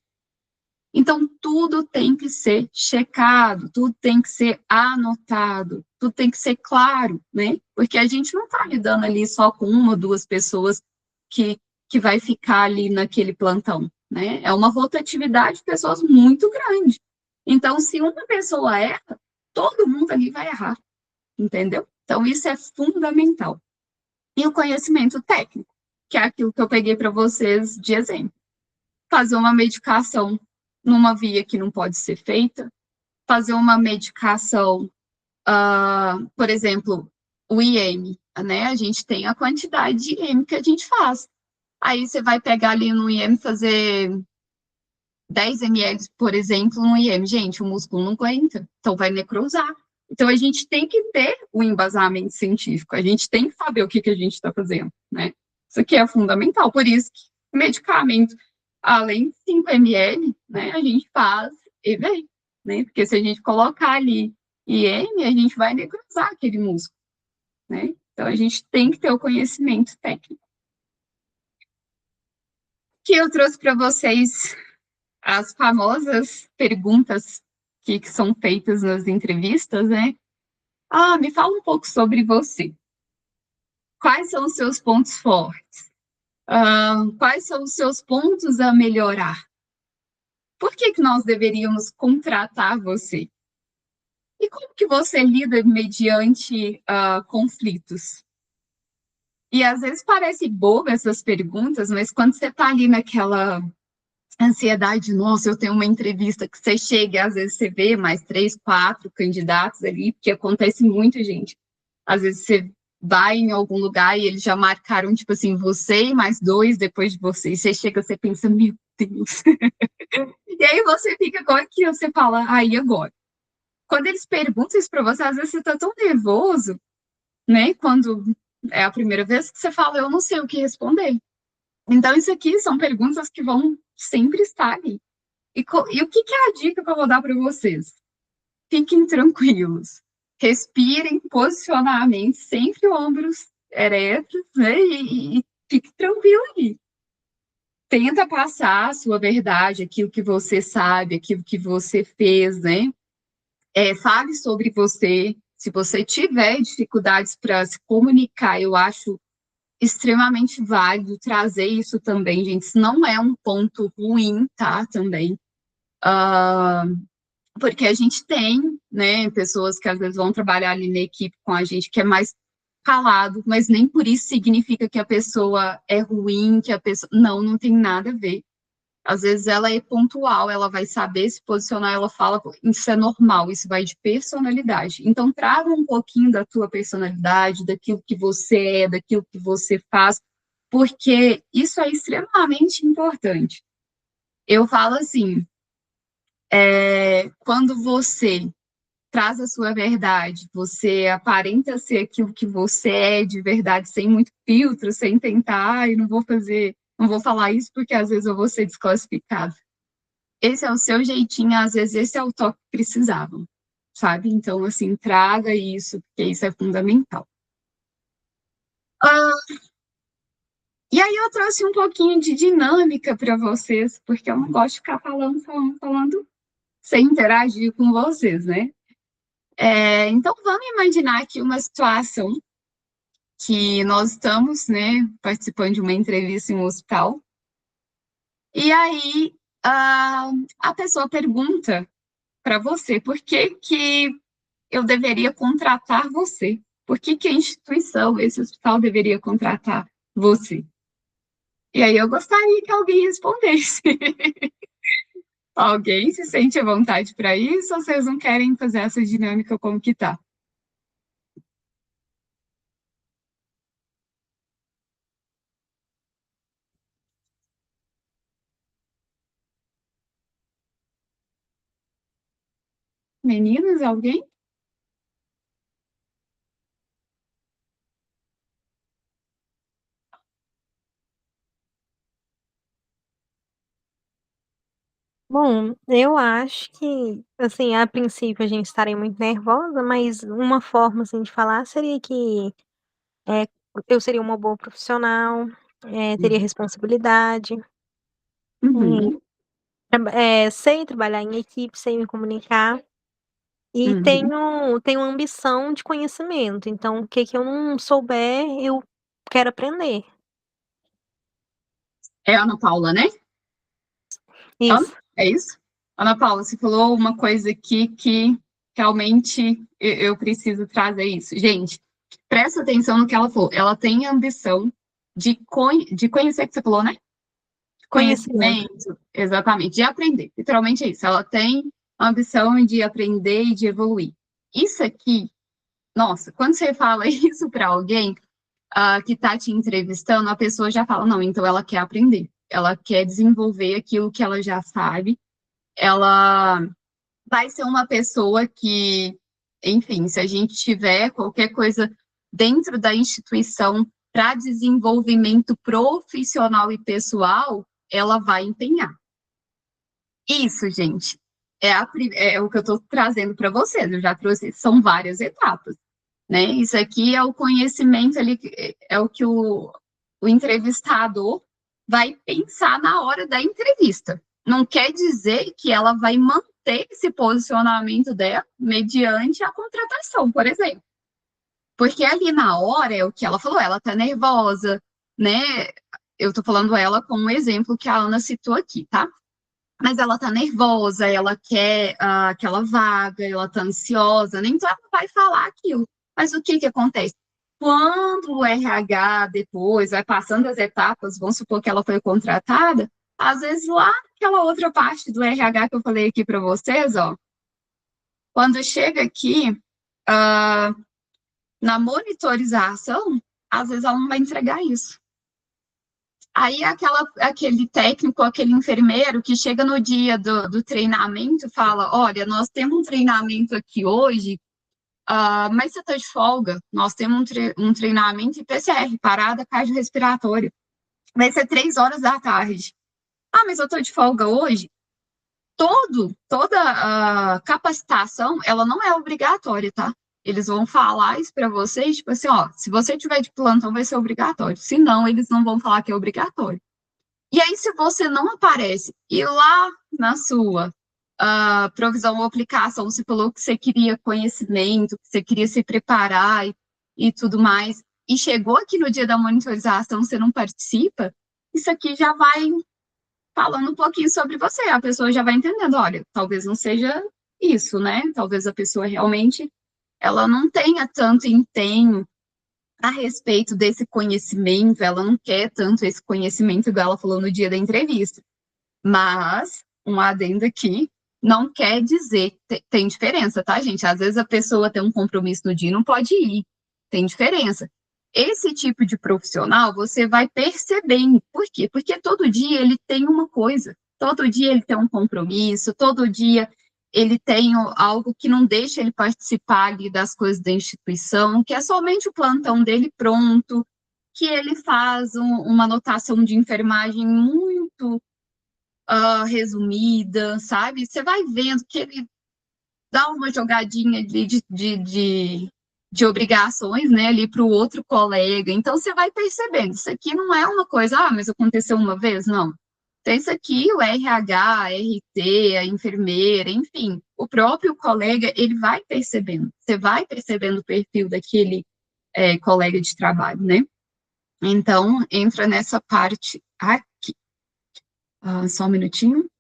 Então, tudo tem que ser checado, tudo tem que ser anotado, tudo tem que ser claro, né? Porque a gente não está lidando ali só com uma ou duas pessoas que vai ficar ali naquele plantão, né? É uma rotatividade de pessoas muito grande. Então, se uma pessoa erra, todo mundo ali vai errar, entendeu? Então, isso é fundamental. E o conhecimento técnico, que é aquilo que eu peguei para vocês de exemplo. Fazer uma medicação numa via que não pode ser feita, fazer uma medicação, por exemplo, o IM, né? A gente tem a quantidade de IM que a gente faz. Aí você vai pegar ali no IM fazer 10 ml, por exemplo, no IM. Gente, o músculo não aguenta, então vai necrosar. Então, a gente tem que ter o embasamento científico, a gente tem que saber o que a gente está fazendo, né? Isso aqui é fundamental, por isso que o medicamento, além de 5 ml, né, a gente faz EV, né? Porque se a gente colocar ali IM, a gente vai necrosar aquele músculo, né? Então, a gente tem que ter o conhecimento técnico. Que eu trouxe para vocês as famosas perguntas que são feitas nas entrevistas, né? Me fala um pouco sobre você. Quais são os seus pontos fortes? Quais são os seus pontos a melhorar? Por que nós deveríamos contratar você? E como que você lida mediante conflitos? E às vezes parece boba essas perguntas, mas quando você está ali naquela ansiedade, nossa, eu tenho uma entrevista que você chega e às vezes você vê mais 3, 4 candidatos ali, porque acontece muito, gente. Às vezes você vai em algum lugar e eles já marcaram, tipo assim, você e mais 2 depois de você. E você chega, você pensa, meu Deus. E aí você fica com aquilo, você fala, aí agora. Quando eles perguntam isso pra você, às vezes você tá tão nervoso, né? Quando é a primeira vez que você fala, eu não sei o que responder. Então, isso aqui são perguntas que vão sempre estar ali. E o que é a dica que eu vou dar para vocês? Fiquem tranquilos. Respirem, posicionamento, sempre ombros eretos, né? E fique tranquilo aí. Tenta passar a sua verdade, aquilo que você sabe, aquilo que você fez, né? Fale sobre você. Se você tiver dificuldades para se comunicar, eu acho extremamente válido trazer isso também, gente. Isso não é um ponto ruim, tá? Também. Porque a gente tem, né, pessoas que às vezes vão trabalhar ali na equipe com a gente que é mais calado, mas nem por isso significa que a pessoa é ruim, que a pessoa... Não tem nada a ver. Às vezes ela é pontual, ela vai saber se posicionar, ela fala, isso é normal, isso vai de personalidade. Então, traga um pouquinho da tua personalidade, daquilo que você é, daquilo que você faz, porque isso é extremamente importante. Eu falo assim, quando você traz a sua verdade, você aparenta ser aquilo que você é de verdade, sem muito filtro, sem tentar, não vou falar isso porque às vezes eu vou ser desclassificado. Esse é o seu jeitinho, às vezes esse é o toque que precisavam, sabe? Então, assim, traga isso, porque isso é fundamental. E aí eu trouxe um pouquinho de dinâmica para vocês, porque eu não gosto de ficar falando, sem interagir com vocês, né? Então, vamos imaginar aqui uma situação que nós estamos, né, participando de uma entrevista em um hospital, e aí a pessoa pergunta para você por que eu deveria contratar você? Por que a instituição, esse hospital, deveria contratar você? E aí eu gostaria que alguém respondesse. Alguém se sente à vontade para isso ou vocês não querem fazer essa dinâmica como que tá? Meninas, alguém? Bom, eu acho que, assim, a princípio a gente estaria muito nervosa, mas uma forma, assim, de falar seria que é, eu seria uma boa profissional, teria responsabilidade, Uhum, sei trabalhar em equipe, sei me comunicar e uhum. tenho ambição de conhecimento. Então, o que que eu não souber, eu quero aprender. É a Ana Paula, né? Ana, Isso. é isso? Ana Paula, você falou uma coisa aqui que realmente eu preciso trazer isso. Gente, presta atenção no que ela falou. Ela tem ambição de conhecer, que você falou, né? Conhecimento. Conhecimento, exatamente, de aprender. Literalmente é isso. Ela tem a ambição de aprender e de evoluir. Isso aqui, nossa, quando você fala isso para alguém que está te entrevistando, a pessoa já fala, não, então ela quer aprender. Ela quer desenvolver aquilo que ela já sabe. Ela vai ser uma pessoa que, enfim, se a gente tiver qualquer coisa dentro da instituição para desenvolvimento profissional e pessoal, ela vai empenhar. Isso, gente, é o que eu estou trazendo para vocês. Eu já trouxe, são várias etapas, né? Isso aqui é o conhecimento ali, é o que o entrevistador vai pensar na hora da entrevista. Não quer dizer que ela vai manter esse posicionamento dela mediante a contratação, por exemplo. Porque ali na hora é o que ela falou, ela tá nervosa, né? Eu tô falando ela como um exemplo que a Ana citou aqui, tá? Mas ela tá nervosa, ela quer aquela vaga, ela tá ansiosa, né? Então ela vai falar aquilo. Mas o que que acontece? Quando o RH depois vai passando as etapas, vamos supor que ela foi contratada, às vezes lá naquela outra parte do RH que eu falei aqui para vocês, ó, quando chega aqui na monitorização, às vezes ela não vai entregar isso. Aí aquele técnico, aquele enfermeiro que chega no dia do treinamento e fala, olha, nós temos um treinamento aqui hoje, mas você está de folga, nós temos um treinamento em PCR, parada cardiorrespiratória, vai ser 3 horas da tarde. Ah, mas eu estou de folga hoje? Toda a capacitação, ela não é obrigatória, tá? Eles vão falar isso para vocês, tipo assim, ó, se você tiver de plantão, vai ser obrigatório. Se não, eles não vão falar que é obrigatório. E aí, se você não aparece, e lá na sua provisão ou aplicação, você falou que você queria conhecimento, que você queria se preparar e tudo mais, e chegou aqui no dia da monitorização, você não participa, isso aqui já vai falando um pouquinho sobre você, a pessoa já vai entendendo, olha, talvez não seja isso, né? Talvez a pessoa realmente, ela não tenha tanto empenho a respeito desse conhecimento, ela não quer tanto esse conhecimento, igual ela falou no dia da entrevista. Mas, um adendo aqui, não quer dizer, tem diferença, tá, gente? Às vezes a pessoa tem um compromisso no dia e não pode ir, tem diferença. Esse tipo de profissional, você vai percebendo. Por quê? Porque todo dia ele tem uma coisa, todo dia ele tem um compromisso, todo dia ele tem algo que não deixa ele participar ali das coisas da instituição, que é somente o plantão dele pronto, que ele faz uma anotação de enfermagem muito resumida, sabe? Você vai vendo que ele dá uma jogadinha de obrigações, né, ali para o outro colega. Então, você vai percebendo, isso aqui não é uma coisa, mas aconteceu uma vez, não. Então, isso aqui, o RH, a RT, a enfermeira, enfim, o próprio colega, ele vai percebendo. Você vai percebendo o perfil daquele colega de trabalho, né? Então, entra nessa parte aqui. Só um minutinho.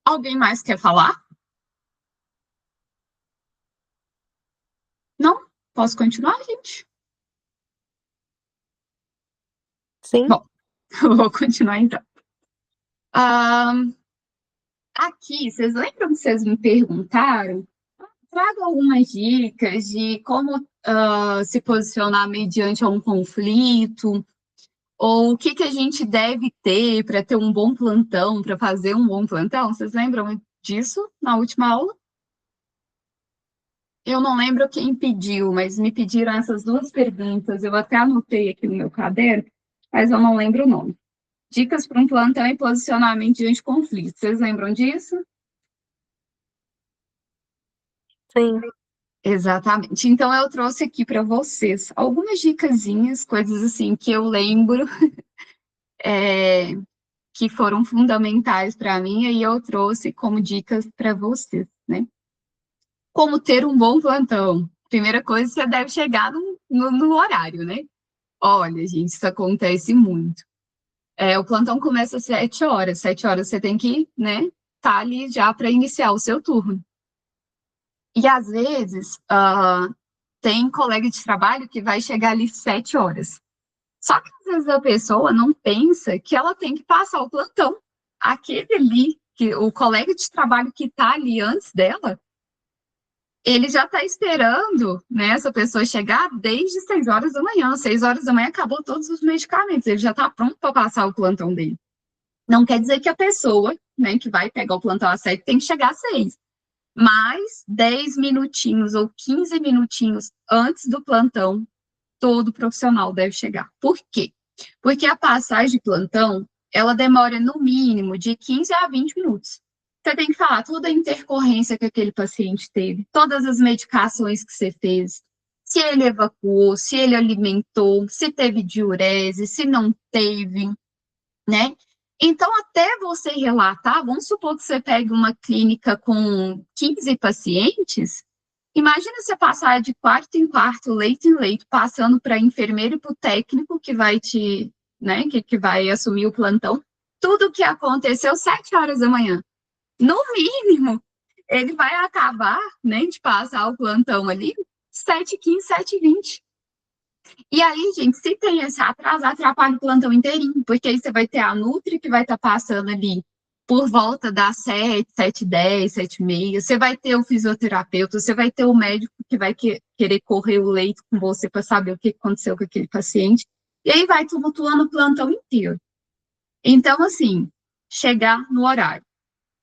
Alguém mais quer falar? Não? Posso continuar, gente? Sim. Bom, eu vou continuar então. Aqui, vocês lembram que vocês me perguntaram? Traga algumas dicas de como se posicionar mediante um conflito, ou o que a gente deve ter para ter um bom plantão, para fazer um bom plantão. Vocês lembram disso na última aula? Eu não lembro quem pediu, mas me pediram essas duas perguntas. Eu até anotei aqui no meu caderno, mas eu não lembro o nome. Dicas para um plantão e posicionamento diante de conflitos. Vocês lembram disso? Sim. Exatamente. Então, eu trouxe aqui para vocês algumas dicasinhas, coisas assim que eu lembro que foram fundamentais para mim, e eu trouxe como dicas para vocês, né? Como ter um bom plantão. Primeira coisa, você deve chegar no horário, né? Olha, gente, isso acontece muito. O plantão começa às 7 horas. 7 horas você tem que, né, tá ali já para iniciar o seu turno. E às vezes tem colega de trabalho que vai chegar ali 7 horas. Só que às vezes a pessoa não pensa que ela tem que passar o plantão. Aquele ali, o colega de trabalho que está ali antes dela, ele já está esperando, né, essa pessoa chegar desde 6 horas da manhã. 6 horas da manhã acabou todos os medicamentos, ele já está pronto para passar o plantão dele. Não quer dizer que a pessoa, né, que vai pegar o plantão às 7 tem que chegar às 6. Mas 10 minutinhos ou 15 minutinhos antes do plantão, todo profissional deve chegar. Por quê? Porque a passagem de plantão, ela demora no mínimo de 15 a 20 minutos. Você tem que falar toda a intercorrência que aquele paciente teve, todas as medicações que você fez, se ele evacuou, se ele alimentou, se teve diurese, se não teve, né? Então, até você relatar, vamos supor que você pegue uma clínica com 15 pacientes, imagina você passar de quarto em quarto, leito em leito, passando para enfermeiro e para o técnico que vai né, que vai assumir o plantão, tudo o que aconteceu 7 horas da manhã. No mínimo, ele vai acabar, né, de passar o plantão ali 7h15, 7h20. E aí, gente, se tem esse atraso, atrapalha o plantão inteirinho, porque aí você vai ter a Nutri que vai estar passando ali por volta das 7, 7h10, 7h30, você vai ter o fisioterapeuta, você vai ter o médico que vai querer correr o leito com você para saber o que aconteceu com aquele paciente. E aí vai tumultuando o plantão inteiro. Então, assim, chegar no horário.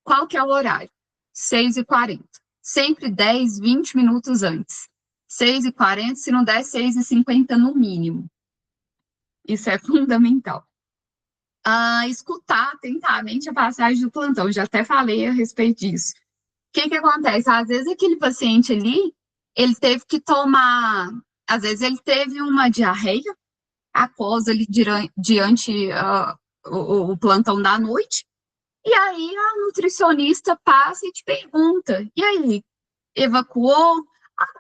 Qual que é o horário? 6h40. Sempre 10, 20 minutos antes. 6h40, se não der, 6h50 no mínimo. Isso é fundamental. Escutar atentamente a passagem do plantão. Já até falei a respeito disso. O que acontece? Às vezes aquele paciente ali, ele teve que tomar... Às vezes ele teve uma diarreia aquosa ali diante o plantão da noite, e aí a nutricionista passa e te pergunta, e aí, evacuou?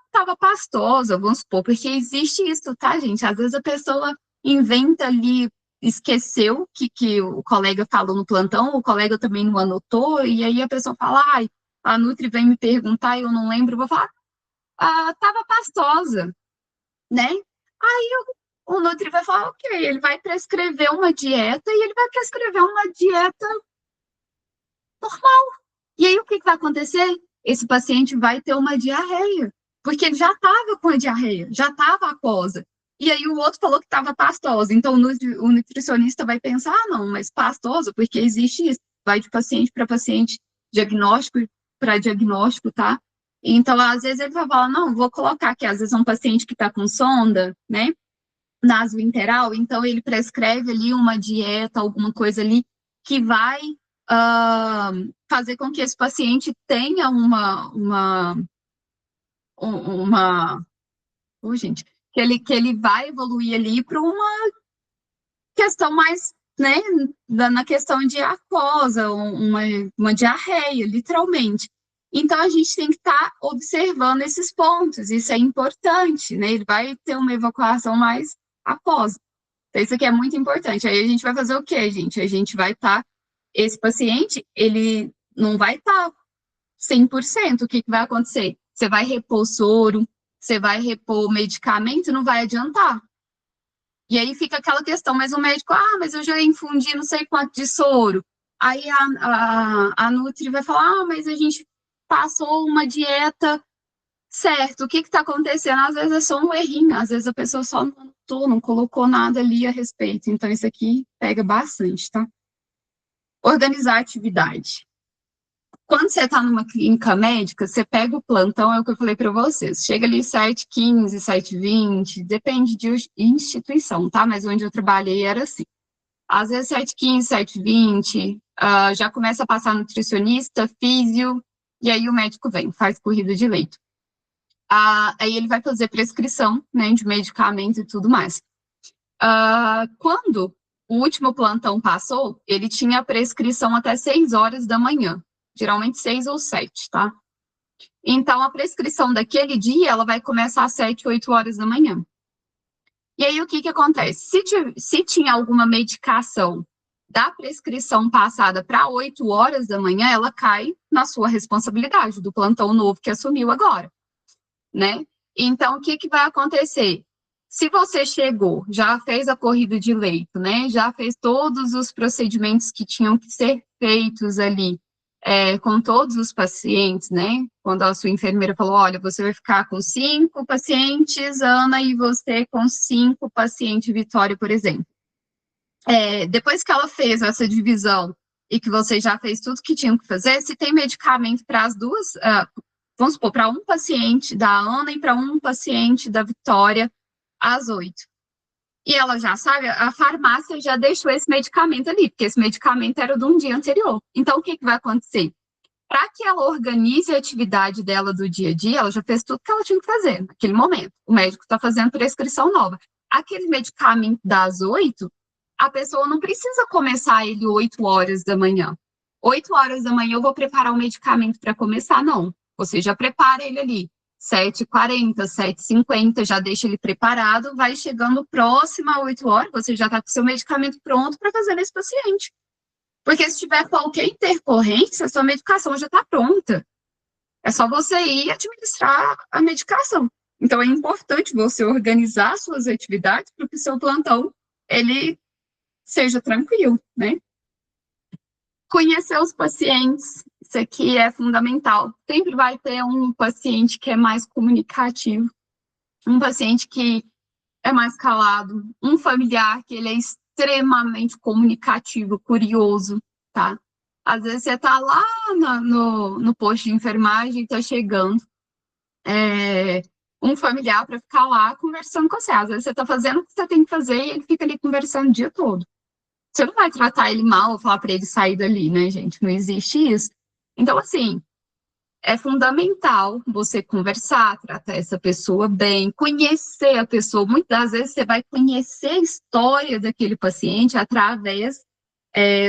Estava pastosa, vamos supor, porque existe isso, tá, gente? Às vezes a pessoa inventa ali, esqueceu que o colega falou no plantão, o colega também não anotou, e aí a pessoa fala, ai, a Nutri vem me perguntar e eu não lembro, eu vou falar, estava pastosa, né? Aí o Nutri vai falar, ok, ele vai prescrever uma dieta e ele vai prescrever uma dieta normal. E aí o que vai acontecer? Esse paciente vai ter uma diarreia, porque ele já estava com a diarreia, já estava aquosa. E aí o outro falou que estava pastosa. Então o nutricionista vai pensar, não, mas pastosa, porque existe isso. Vai de paciente para paciente, diagnóstico para diagnóstico, tá? Então, às vezes ele vai falar, não, vou colocar que às vezes é um paciente que está com sonda, né? Nasointeral, então ele prescreve ali uma dieta, alguma coisa ali que vai fazer com que esse paciente tenha gente, que ele vai evoluir ali para uma questão mais, né, na questão de aquosa, uma diarreia, literalmente. Então, a gente tem que estar observando esses pontos, isso é importante, né, ele vai ter uma evacuação mais aquosa. Então, isso aqui é muito importante. Aí a gente vai fazer o quê, gente? A gente vai estar... Esse paciente, ele não vai estar 100%. O que vai acontecer? Você vai repor soro, você vai repor medicamento, não vai adiantar. E aí fica aquela questão, mas o médico, mas eu já infundi não sei quanto de soro. Aí a Nutri vai falar, mas a gente passou uma dieta... Certo, o que está acontecendo? Às vezes é só um errinho, às vezes a pessoa só não anotou, não colocou nada ali a respeito. Então, isso aqui pega bastante, tá? Organizar a atividade. Quando você está numa clínica médica, você pega o plantão, é o que eu falei para vocês. Chega ali 7h15, 7h20, depende de instituição, tá? Mas onde eu trabalhei era assim. Às vezes 7h15, 7h20, já começa a passar nutricionista, físio, e aí o médico vem, faz corrida de leito. Aí ele vai fazer prescrição, né, de medicamento e tudo mais. Quando o último plantão passou, ele tinha prescrição até 6 horas da manhã, geralmente 6 ou 7, tá? Então, a prescrição daquele dia, ela vai começar às 7, 8 horas da manhã. E aí, o que acontece? Se tinha alguma medicação da prescrição passada para 8 horas da manhã, ela cai na sua responsabilidade, do plantão novo que assumiu agora. Né? Então, o que vai acontecer? Se você chegou, já fez a corrida de leito, né? Já fez todos os procedimentos que tinham que ser feitos ali, com todos os pacientes, né? Quando a sua enfermeira falou, olha, você vai ficar com 5 pacientes, Ana, e você com 5 pacientes, Vitória, por exemplo. Depois que ela fez essa divisão e que você já fez tudo que tinha que fazer, se tem medicamento para as duas... vamos supor, para um paciente da Ana e para um paciente da Vitória, às 8. E ela já sabe, a farmácia já deixou esse medicamento ali, porque esse medicamento era de um dia anterior. Então, o que vai acontecer? Para que ela organize a atividade dela do dia a dia, ela já fez tudo que ela tinha que fazer naquele momento. O médico está fazendo prescrição nova. Aquele medicamento das 8, a pessoa não precisa começar ele 8 horas da manhã. 8 horas da manhã eu vou preparar o medicamento para começar, não. Você já prepara ele ali, 7h40, 7h50, já deixa ele preparado, vai chegando próximo a 8 horas, você já está com o seu medicamento pronto para fazer nesse paciente. Porque se tiver qualquer intercorrência, a sua medicação já está pronta. É só você ir administrar a medicação. Então, é importante você organizar suas atividades para que o seu plantão, ele seja tranquilo, né? Conhecer os pacientes, isso aqui é fundamental. Sempre vai ter um paciente que é mais comunicativo, um paciente que é mais calado, um familiar que ele é extremamente comunicativo, curioso, tá? Às vezes você tá lá no posto de enfermagem, tá chegando um familiar para ficar lá conversando com você. Às vezes você tá fazendo o que você tem que fazer e ele fica ali conversando o dia todo. Você não vai tratar ele mal ou falar para ele sair dali, né, gente? Não existe isso. Então, assim, é fundamental você conversar, tratar essa pessoa bem, conhecer a pessoa. Muitas vezes você vai conhecer a história daquele paciente através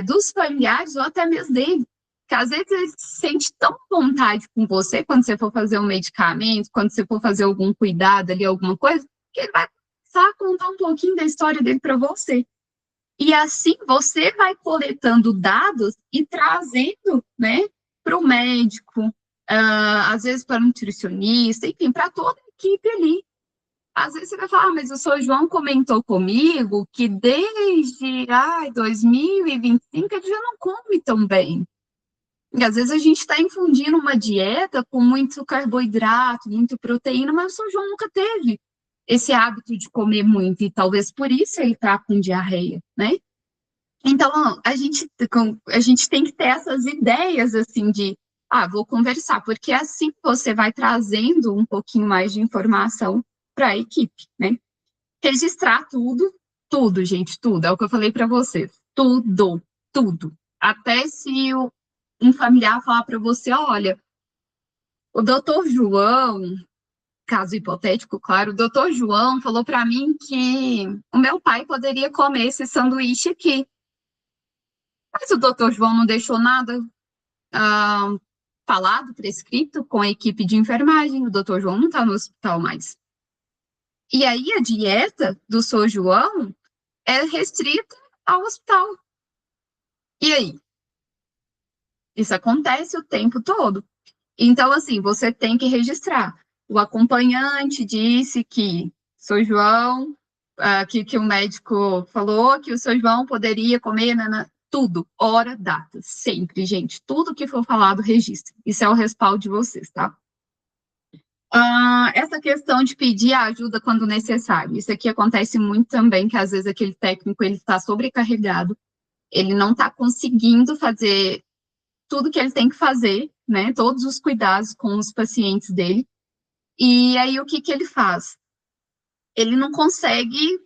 dos familiares ou até mesmo dele. Porque às vezes ele se sente tão à vontade com você quando você for fazer um medicamento, quando você for fazer algum cuidado ali, alguma coisa, que ele vai começar a contar um pouquinho da história dele para você. E assim você vai coletando dados e trazendo, né, para o médico, às vezes para o nutricionista, enfim, para toda a equipe ali. Às vezes você vai falar, mas o Sr. João comentou comigo que desde 2025 ele já não come tão bem. E às vezes a gente está infundindo uma dieta com muito carboidrato, muita proteína, mas o Sr. João nunca teve esse hábito de comer muito, e talvez por isso ele está com diarreia, né? Então, a gente tem que ter essas ideias, assim, de, vou conversar, porque assim você vai trazendo um pouquinho mais de informação para a equipe, né? Registrar tudo, gente, tudo, é o que eu falei para vocês, tudo. Até se um familiar falar para você, olha, o doutor João, caso hipotético, claro, o doutor João falou para mim que o meu pai poderia comer esse sanduíche aqui. Mas o doutor João não deixou nada falado, prescrito com a equipe de enfermagem. O doutor João não está no hospital mais. E aí a dieta do Sr. João é restrita ao hospital. E aí? Isso acontece o tempo todo. Então, assim, você tem que registrar. O acompanhante disse que Sr. João, que o médico falou que o Sr. João poderia comer tudo, hora, data, sempre, gente. Tudo que for falado, registre. Isso é o respaldo de vocês, tá? Essa questão de pedir ajuda quando necessário. Isso aqui acontece muito também, que às vezes aquele técnico ele está sobrecarregado, ele não está conseguindo fazer tudo que ele tem que fazer, né? Todos os cuidados com os pacientes dele. E aí o que ele faz? Ele não consegue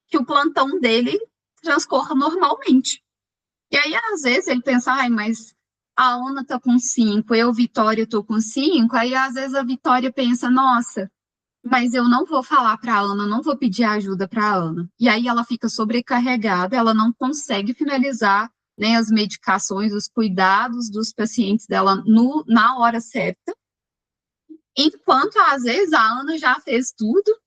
que o plantão dele transcorra normalmente. E aí, às vezes, ele pensa, mas a Ana tá com 5, eu, Vitória, tô com 5, aí às vezes a Vitória pensa, nossa, mas eu não vou falar para a Ana, não vou pedir ajuda para a Ana. E aí ela fica sobrecarregada, ela não consegue finalizar, né, as medicações, os cuidados dos pacientes dela na hora certa, enquanto às vezes a Ana já fez tudo,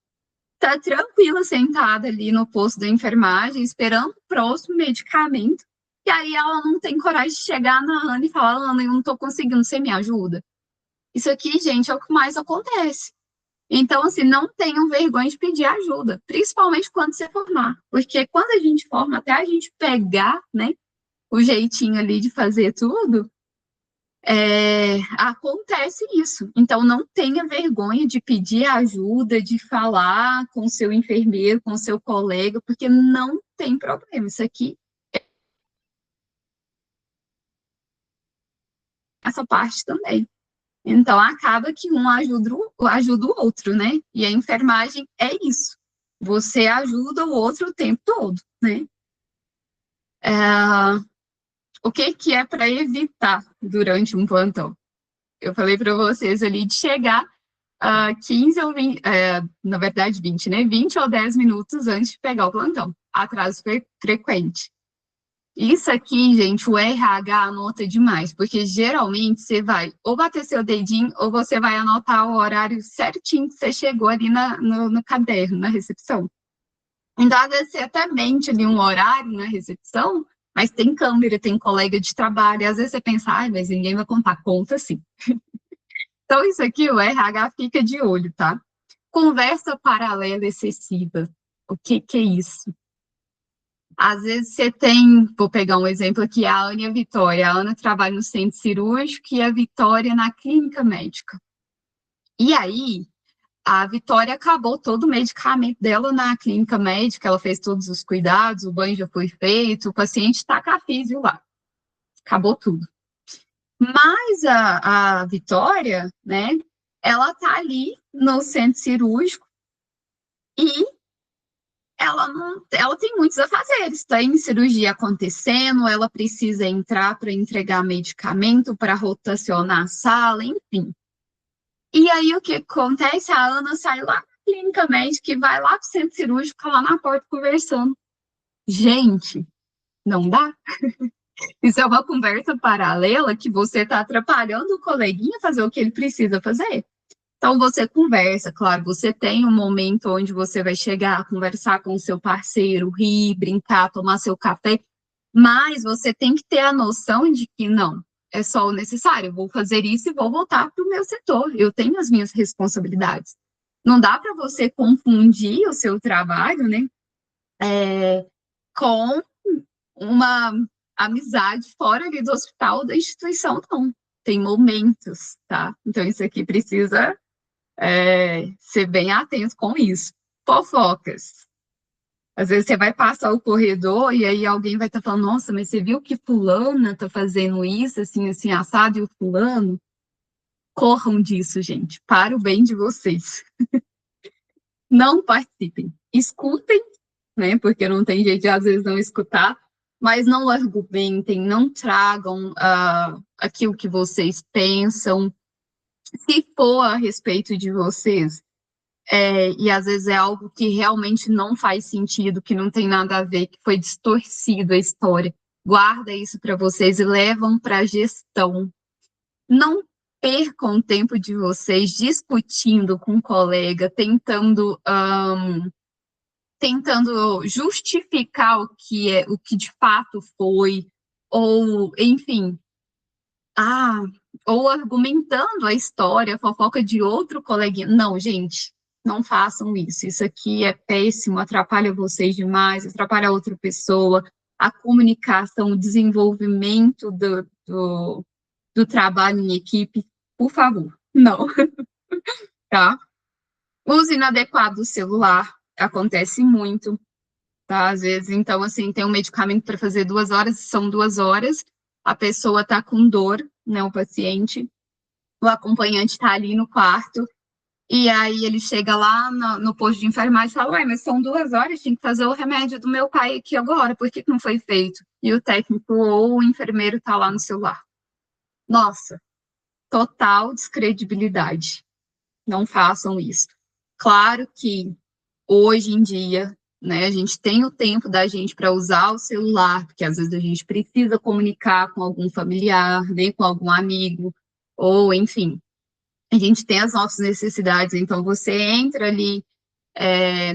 tá tranquila, sentada ali no posto da enfermagem, esperando o próximo medicamento, e aí ela não tem coragem de chegar na Ana e falar, Ana, eu não tô conseguindo, você me ajuda? Isso aqui, gente, é o que mais acontece. Então, assim, não tenham vergonha de pedir ajuda, principalmente quando você formar, porque quando a gente forma, até a gente pegar, né, o jeitinho ali de fazer tudo, acontece isso. Então, não tenha vergonha de pedir ajuda, de falar com o seu enfermeiro, com o seu colega, porque não tem problema. Isso aqui, essa parte também. Então, acaba que um ajuda o outro, né? E a enfermagem é isso. Você ajuda o outro o tempo todo, né? O que é para evitar durante um plantão? Eu falei para vocês ali de chegar a 15 ou 20, na verdade 20, né? 20 ou 10 minutos antes de pegar o plantão. Atraso frequente. Isso aqui, gente, o RH anota demais, porque geralmente você vai ou bater seu dedinho ou você vai anotar o horário certinho que você chegou ali no caderno, na recepção. Então, às vezes, você até mente ali um horário na recepção, mas tem câmera, tem colega de trabalho, e às vezes você pensa, mas ninguém vai contar, conta sim. Então, isso aqui, o RH fica de olho, tá? Conversa paralela excessiva. O que é isso? Às vezes você tem, vou pegar um exemplo aqui, a Ana e a Vitória. A Ana trabalha no centro cirúrgico e a Vitória na clínica médica. E aí, a Vitória acabou todo o medicamento dela na clínica médica, ela fez todos os cuidados, o banho já foi feito, o paciente está com a físio lá, acabou tudo. Mas a Vitória, né, ela tá ali no centro cirúrgico e ela tem muitos afazeres, tem cirurgia acontecendo, ela precisa entrar para entregar medicamento, para rotacionar a sala, enfim. E aí, o que acontece? A Ana sai lá da clínica médica e vai lá para o centro cirúrgico, fica lá na porta conversando. Gente, não dá. Isso é uma conversa paralela que você está atrapalhando o coleguinha a fazer o que ele precisa fazer. Então, você conversa, claro, você tem um momento onde você vai chegar, conversar com o seu parceiro, rir, brincar, tomar seu café, mas você tem que ter a noção de que não, é só o necessário, eu vou fazer isso e vou voltar para o meu setor, eu tenho as minhas responsabilidades. Não dá para você confundir o seu trabalho, né, com uma amizade fora ali do hospital, da instituição, não. Tem momentos, tá? Então, isso aqui precisa ser bem atento com isso. Fofocas. Às vezes você vai passar o corredor e aí alguém vai estar falando, nossa, mas você viu que fulana está fazendo isso, assim, assim, assado, e o fulano? Corram disso, gente, para o bem de vocês. Não participem. Escutem, né, porque não tem jeito de, às vezes, não escutar, mas não argumentem, não tragam aquilo que vocês pensam. Se for a respeito de vocês, e às vezes é algo que realmente não faz sentido, que não tem nada a ver, que foi distorcido a história, guarda isso para vocês e levam para a gestão. Não percam o tempo de vocês discutindo com um colega, tentando justificar o que de fato foi, ou, enfim, ou argumentando a história, a fofoca de outro coleguinha. Não, gente, não façam isso. Isso aqui é péssimo, atrapalha vocês demais, atrapalha a outra pessoa, a comunicação, o desenvolvimento do trabalho em equipe. Por favor, não. Tá? Uso inadequado do celular, acontece muito, tá? Às vezes, então, assim, tem um medicamento para fazer 2 horas, são 2 horas, a pessoa está com dor, né, o paciente, o acompanhante está ali no quarto, e aí ele chega lá no posto de enfermagem e fala, ué, mas são 2 horas, tem que fazer o remédio do meu pai aqui agora, por que não foi feito? E o técnico ou o enfermeiro está lá no celular. Nossa, total descredibilidade. Não façam isso. Claro que hoje em dia, né, a gente tem o tempo da gente para usar o celular, porque às vezes a gente precisa comunicar com algum familiar, né, com algum amigo, ou enfim, a gente tem as nossas necessidades, então você entra ali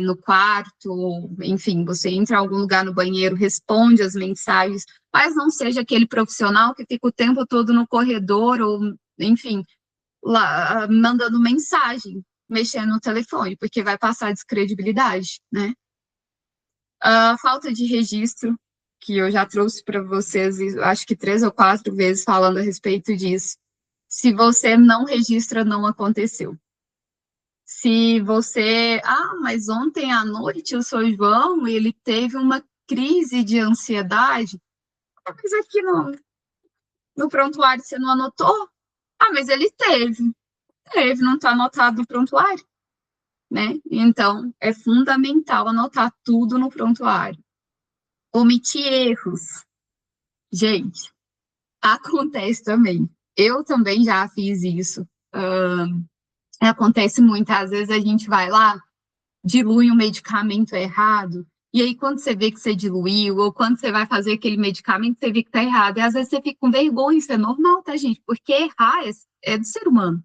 no quarto, enfim, você entra em algum lugar no banheiro, responde as mensagens, mas não seja aquele profissional que fica o tempo todo no corredor, ou enfim, lá, mandando mensagem, mexendo no telefone, porque vai passar descredibilidade, né? A falta de registro, que eu já trouxe para vocês, acho que 3 ou 4 vezes falando a respeito disso. Se você não registra, não aconteceu. Se você... mas ontem à noite o seu João, ele teve uma crise de ansiedade. Mas aqui no prontuário você não anotou? Mas ele teve. Não está anotado no prontuário, né? Então, é fundamental anotar tudo no prontuário. Omitir erros. Gente, acontece também. Eu também já fiz isso. Acontece muitas vezes, a gente vai lá, dilui um medicamento errado, e aí quando você vê que você diluiu, ou quando você vai fazer aquele medicamento, você vê que está errado. E às vezes você fica com vergonha, isso é normal, tá, gente? Porque errar é do ser humano.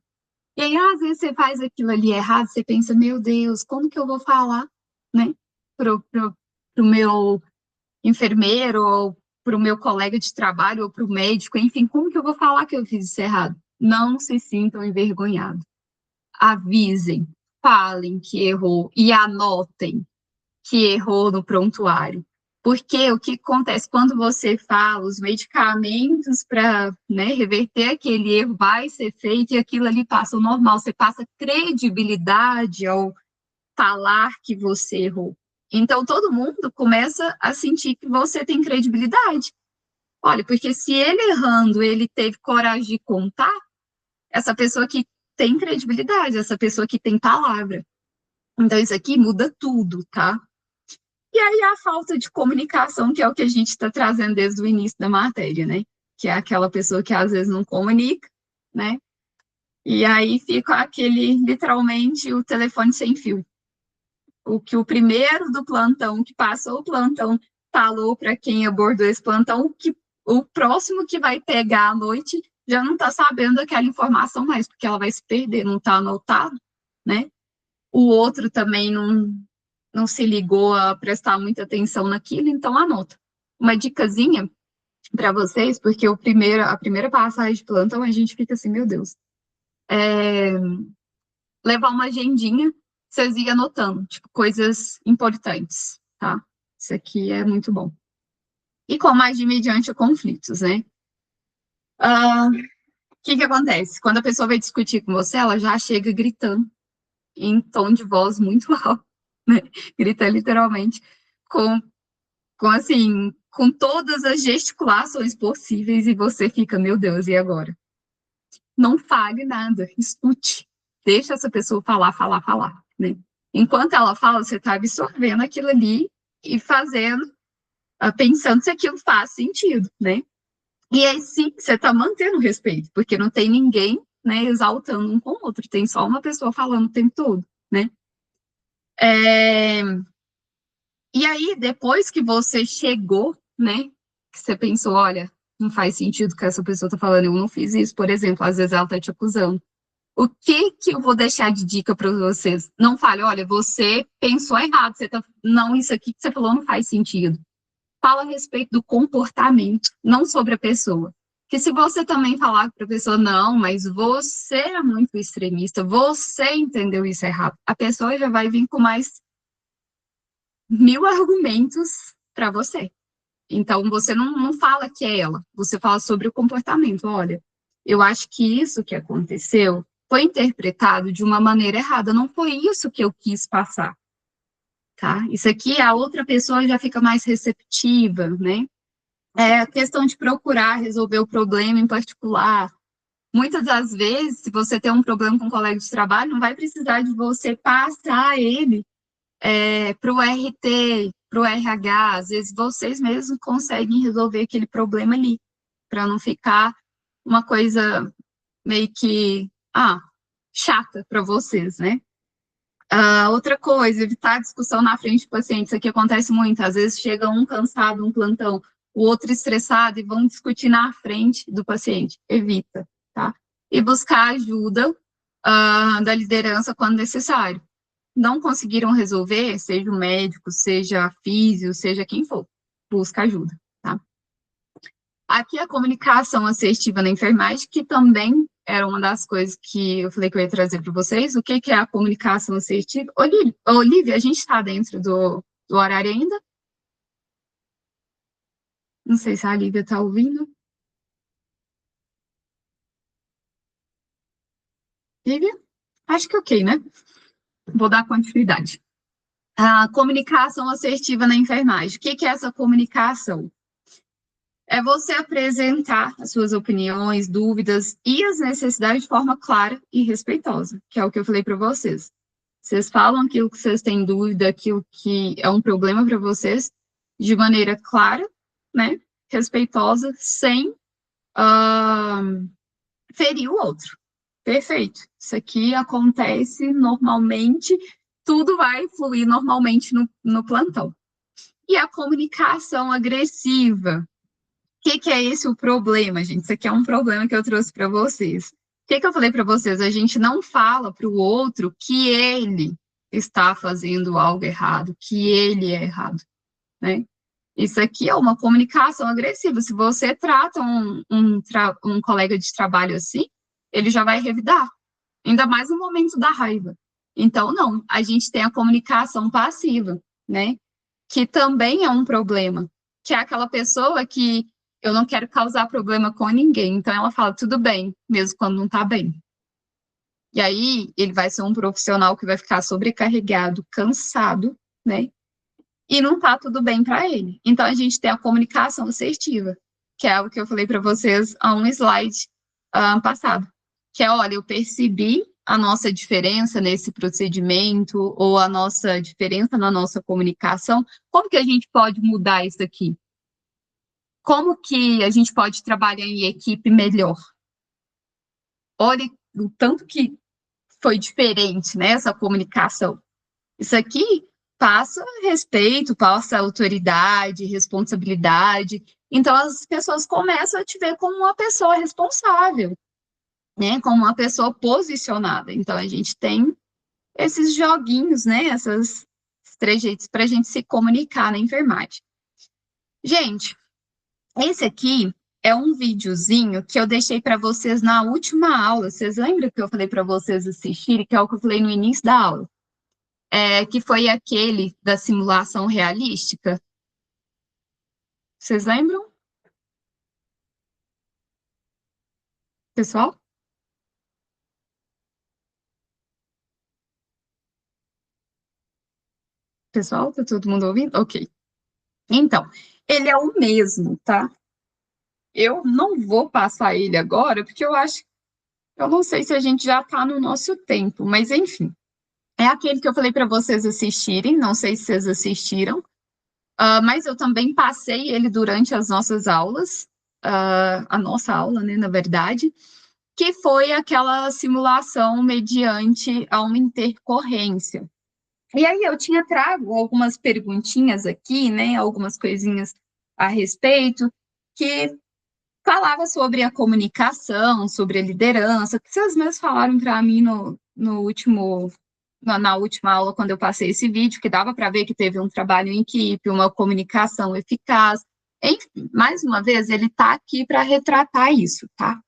E aí, às vezes, você faz aquilo ali errado, você pensa, meu Deus, como que eu vou falar, né, pro meu enfermeiro, ou pro meu colega de trabalho, ou pro médico, enfim, como que eu vou falar que eu fiz isso errado? Não se sintam envergonhados. Avisem, falem que errou e anotem que errou no prontuário, Porque o que acontece quando você fala, os medicamentos para, né, reverter aquele erro vai ser feito e aquilo ali passa o normal, você passa credibilidade ao falar que você errou. Então, todo mundo começa a sentir que você tem credibilidade. Olha, porque se ele errando, ele teve coragem de contar, essa pessoa que tem credibilidade, essa pessoa que tem palavra. Então, isso aqui muda tudo, tá? E aí a falta de comunicação, que é o que a gente está trazendo desde o início da matéria, né? Que é aquela pessoa que às vezes não comunica, né? E aí fica aquele, literalmente, o telefone sem fio. O que o primeiro do plantão, que passou o plantão, falou para quem abordou esse plantão, que o próximo que vai pegar à noite já não está sabendo aquela informação mais, porque ela vai se perder, não está anotado, né? O outro também não se ligou a prestar muita atenção naquilo, então anota. Uma dicasinha para vocês, porque a primeira passagem de plantão, a gente fica assim, meu Deus. Levar uma agendinha, vocês iam anotando, tipo, coisas importantes, tá? Isso aqui é muito bom. E como agir mediante conflitos, né? O que acontece? Quando a pessoa vai discutir com você, ela já chega gritando em tom de voz muito alto, né? Grita literalmente com todas as gesticulações possíveis e você fica, meu Deus, e agora? Não fale nada, escute. Deixa essa pessoa falar, né? Enquanto ela fala, você está absorvendo aquilo ali e fazendo, pensando se aquilo faz sentido, né? E aí sim, você está mantendo o respeito, porque não tem ninguém, né, exaltando um com o outro, tem só uma pessoa falando o tempo todo, né? E aí, depois que você chegou, né, que você pensou, olha, não faz sentido o que essa pessoa está falando, eu não fiz isso, por exemplo, às vezes ela está te acusando. O que eu vou deixar de dica para vocês? Não fale, olha, você pensou errado, não, isso aqui que você falou não faz sentido. Fala a respeito do comportamento, não sobre a pessoa. Que se você também falar para a pessoa, não, mas você é muito extremista, você entendeu isso errado, a pessoa já vai vir com mais 1000 argumentos para você. Então, você não fala que é ela, você fala sobre o comportamento. Olha, eu acho que isso que aconteceu foi interpretado de uma maneira errada, não foi isso que eu quis passar. Tá? Isso aqui, a outra pessoa já fica mais receptiva, né? É a questão de procurar resolver o problema em particular. Muitas das vezes, se você tem um problema com um colega de trabalho, não vai precisar de você passar ele para o RT, para o RH. Às vezes, vocês mesmos conseguem resolver aquele problema ali, para não ficar uma coisa meio que chata para vocês, né? Outra coisa, evitar discussão na frente do paciente. Isso aqui acontece muito. Às vezes chega um cansado, um plantão, o outro estressado e vão discutir na frente do paciente. Evita, tá? E buscar ajuda da liderança quando necessário. Não conseguiram resolver, seja o médico, seja físio, seja quem for, busca ajuda, tá? Aqui a comunicação assertiva na enfermagem, que também era uma das coisas que eu falei que eu ia trazer para vocês. O que é a comunicação assertiva? Olivia, a gente está dentro do horário ainda? Não sei se a Olivia está ouvindo. Olivia? Acho que ok, né? Vou dar continuidade. A comunicação assertiva na enfermagem. O que é essa comunicação? É você apresentar as suas opiniões, dúvidas e as necessidades de forma clara e respeitosa, que é o que eu falei para vocês. Vocês falam aquilo que vocês têm dúvida, aquilo que é um problema para vocês, de maneira clara, né, respeitosa, sem ferir o outro. Perfeito. Isso aqui acontece normalmente, tudo vai fluir normalmente no plantão. E a comunicação agressiva. O que é esse o problema, gente? Isso aqui é um problema que eu trouxe para vocês. O que eu falei para vocês? A gente não fala para o outro que ele está fazendo algo errado, que ele é errado, né? Isso aqui é uma comunicação agressiva. Se você trata um colega de trabalho assim, ele já vai revidar, ainda mais no momento da raiva. Então, não, a gente tem a comunicação passiva, né? que também é um problema, que é aquela pessoa que eu não quero causar problema com ninguém, então ela fala tudo bem, mesmo quando não tá bem. E aí ele vai ser um profissional que vai ficar sobrecarregado, cansado, né? E não tá tudo bem para ele. Então a gente tem a comunicação assertiva, que é o que eu falei para vocês a um slide passado, que é, olha, eu percebi a nossa diferença nesse procedimento ou a nossa diferença na nossa comunicação, como que a gente pode mudar isso aqui? Como que a gente pode trabalhar em equipe melhor? Olha o tanto que foi diferente, né, essa comunicação. Isso aqui passa respeito, passa autoridade, responsabilidade. Então, as pessoas começam a te ver como uma pessoa responsável, né, como uma pessoa posicionada. Então, a gente tem esses joguinhos, né, esses trejeitos para a gente se comunicar na enfermagem. Gente, esse aqui é um videozinho que eu deixei para vocês na última aula. Vocês lembram que eu falei para vocês assistirem, que é o que eu falei no início da aula? Que foi aquele da simulação realística. Vocês lembram? Pessoal? Pessoal, tá todo mundo ouvindo? Ok. Então, ele é o mesmo, tá? Eu não vou passar ele agora, porque eu não sei se a gente já tá no nosso tempo, mas enfim. É aquele que eu falei para vocês assistirem, não sei se vocês assistiram, mas eu também passei ele durante as nossas aulas, a nossa aula, né, na verdade, que foi aquela simulação mediante a uma intercorrência. E aí eu tinha trago algumas perguntinhas aqui, né, algumas coisinhas a respeito, que falava sobre a comunicação, sobre a liderança, que vocês mesmos falaram para mim na última aula, quando eu passei esse vídeo, que dava para ver que teve um trabalho em equipe, uma comunicação eficaz. Enfim, mais uma vez, ele está aqui para retratar isso, tá?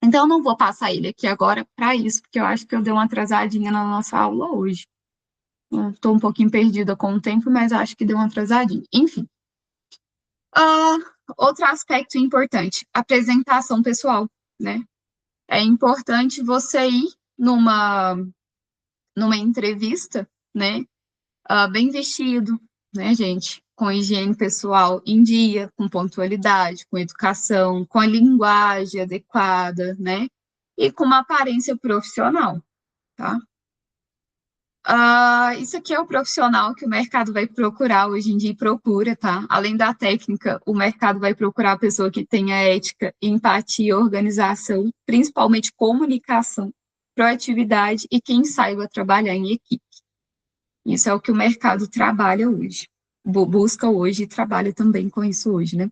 Então, eu não vou passar ele aqui agora para isso, porque eu acho que eu dei uma atrasadinha na nossa aula hoje. Estou um pouquinho perdida com o tempo, mas acho que deu uma atrasadinha. Enfim. Outro aspecto importante, apresentação pessoal, né? É importante você ir numa entrevista, né? Bem vestido, né, gente? Com higiene pessoal em dia, com pontualidade, com educação, com a linguagem adequada, né? E com uma aparência profissional, tá? Isso aqui é o profissional que o mercado vai procurar hoje em dia e procura, tá? Além da técnica, o mercado vai procurar a pessoa que tenha ética, empatia, organização, principalmente comunicação, proatividade e quem saiba trabalhar em equipe. Isso é o que o mercado trabalha hoje, busca hoje e trabalha também com isso hoje, né?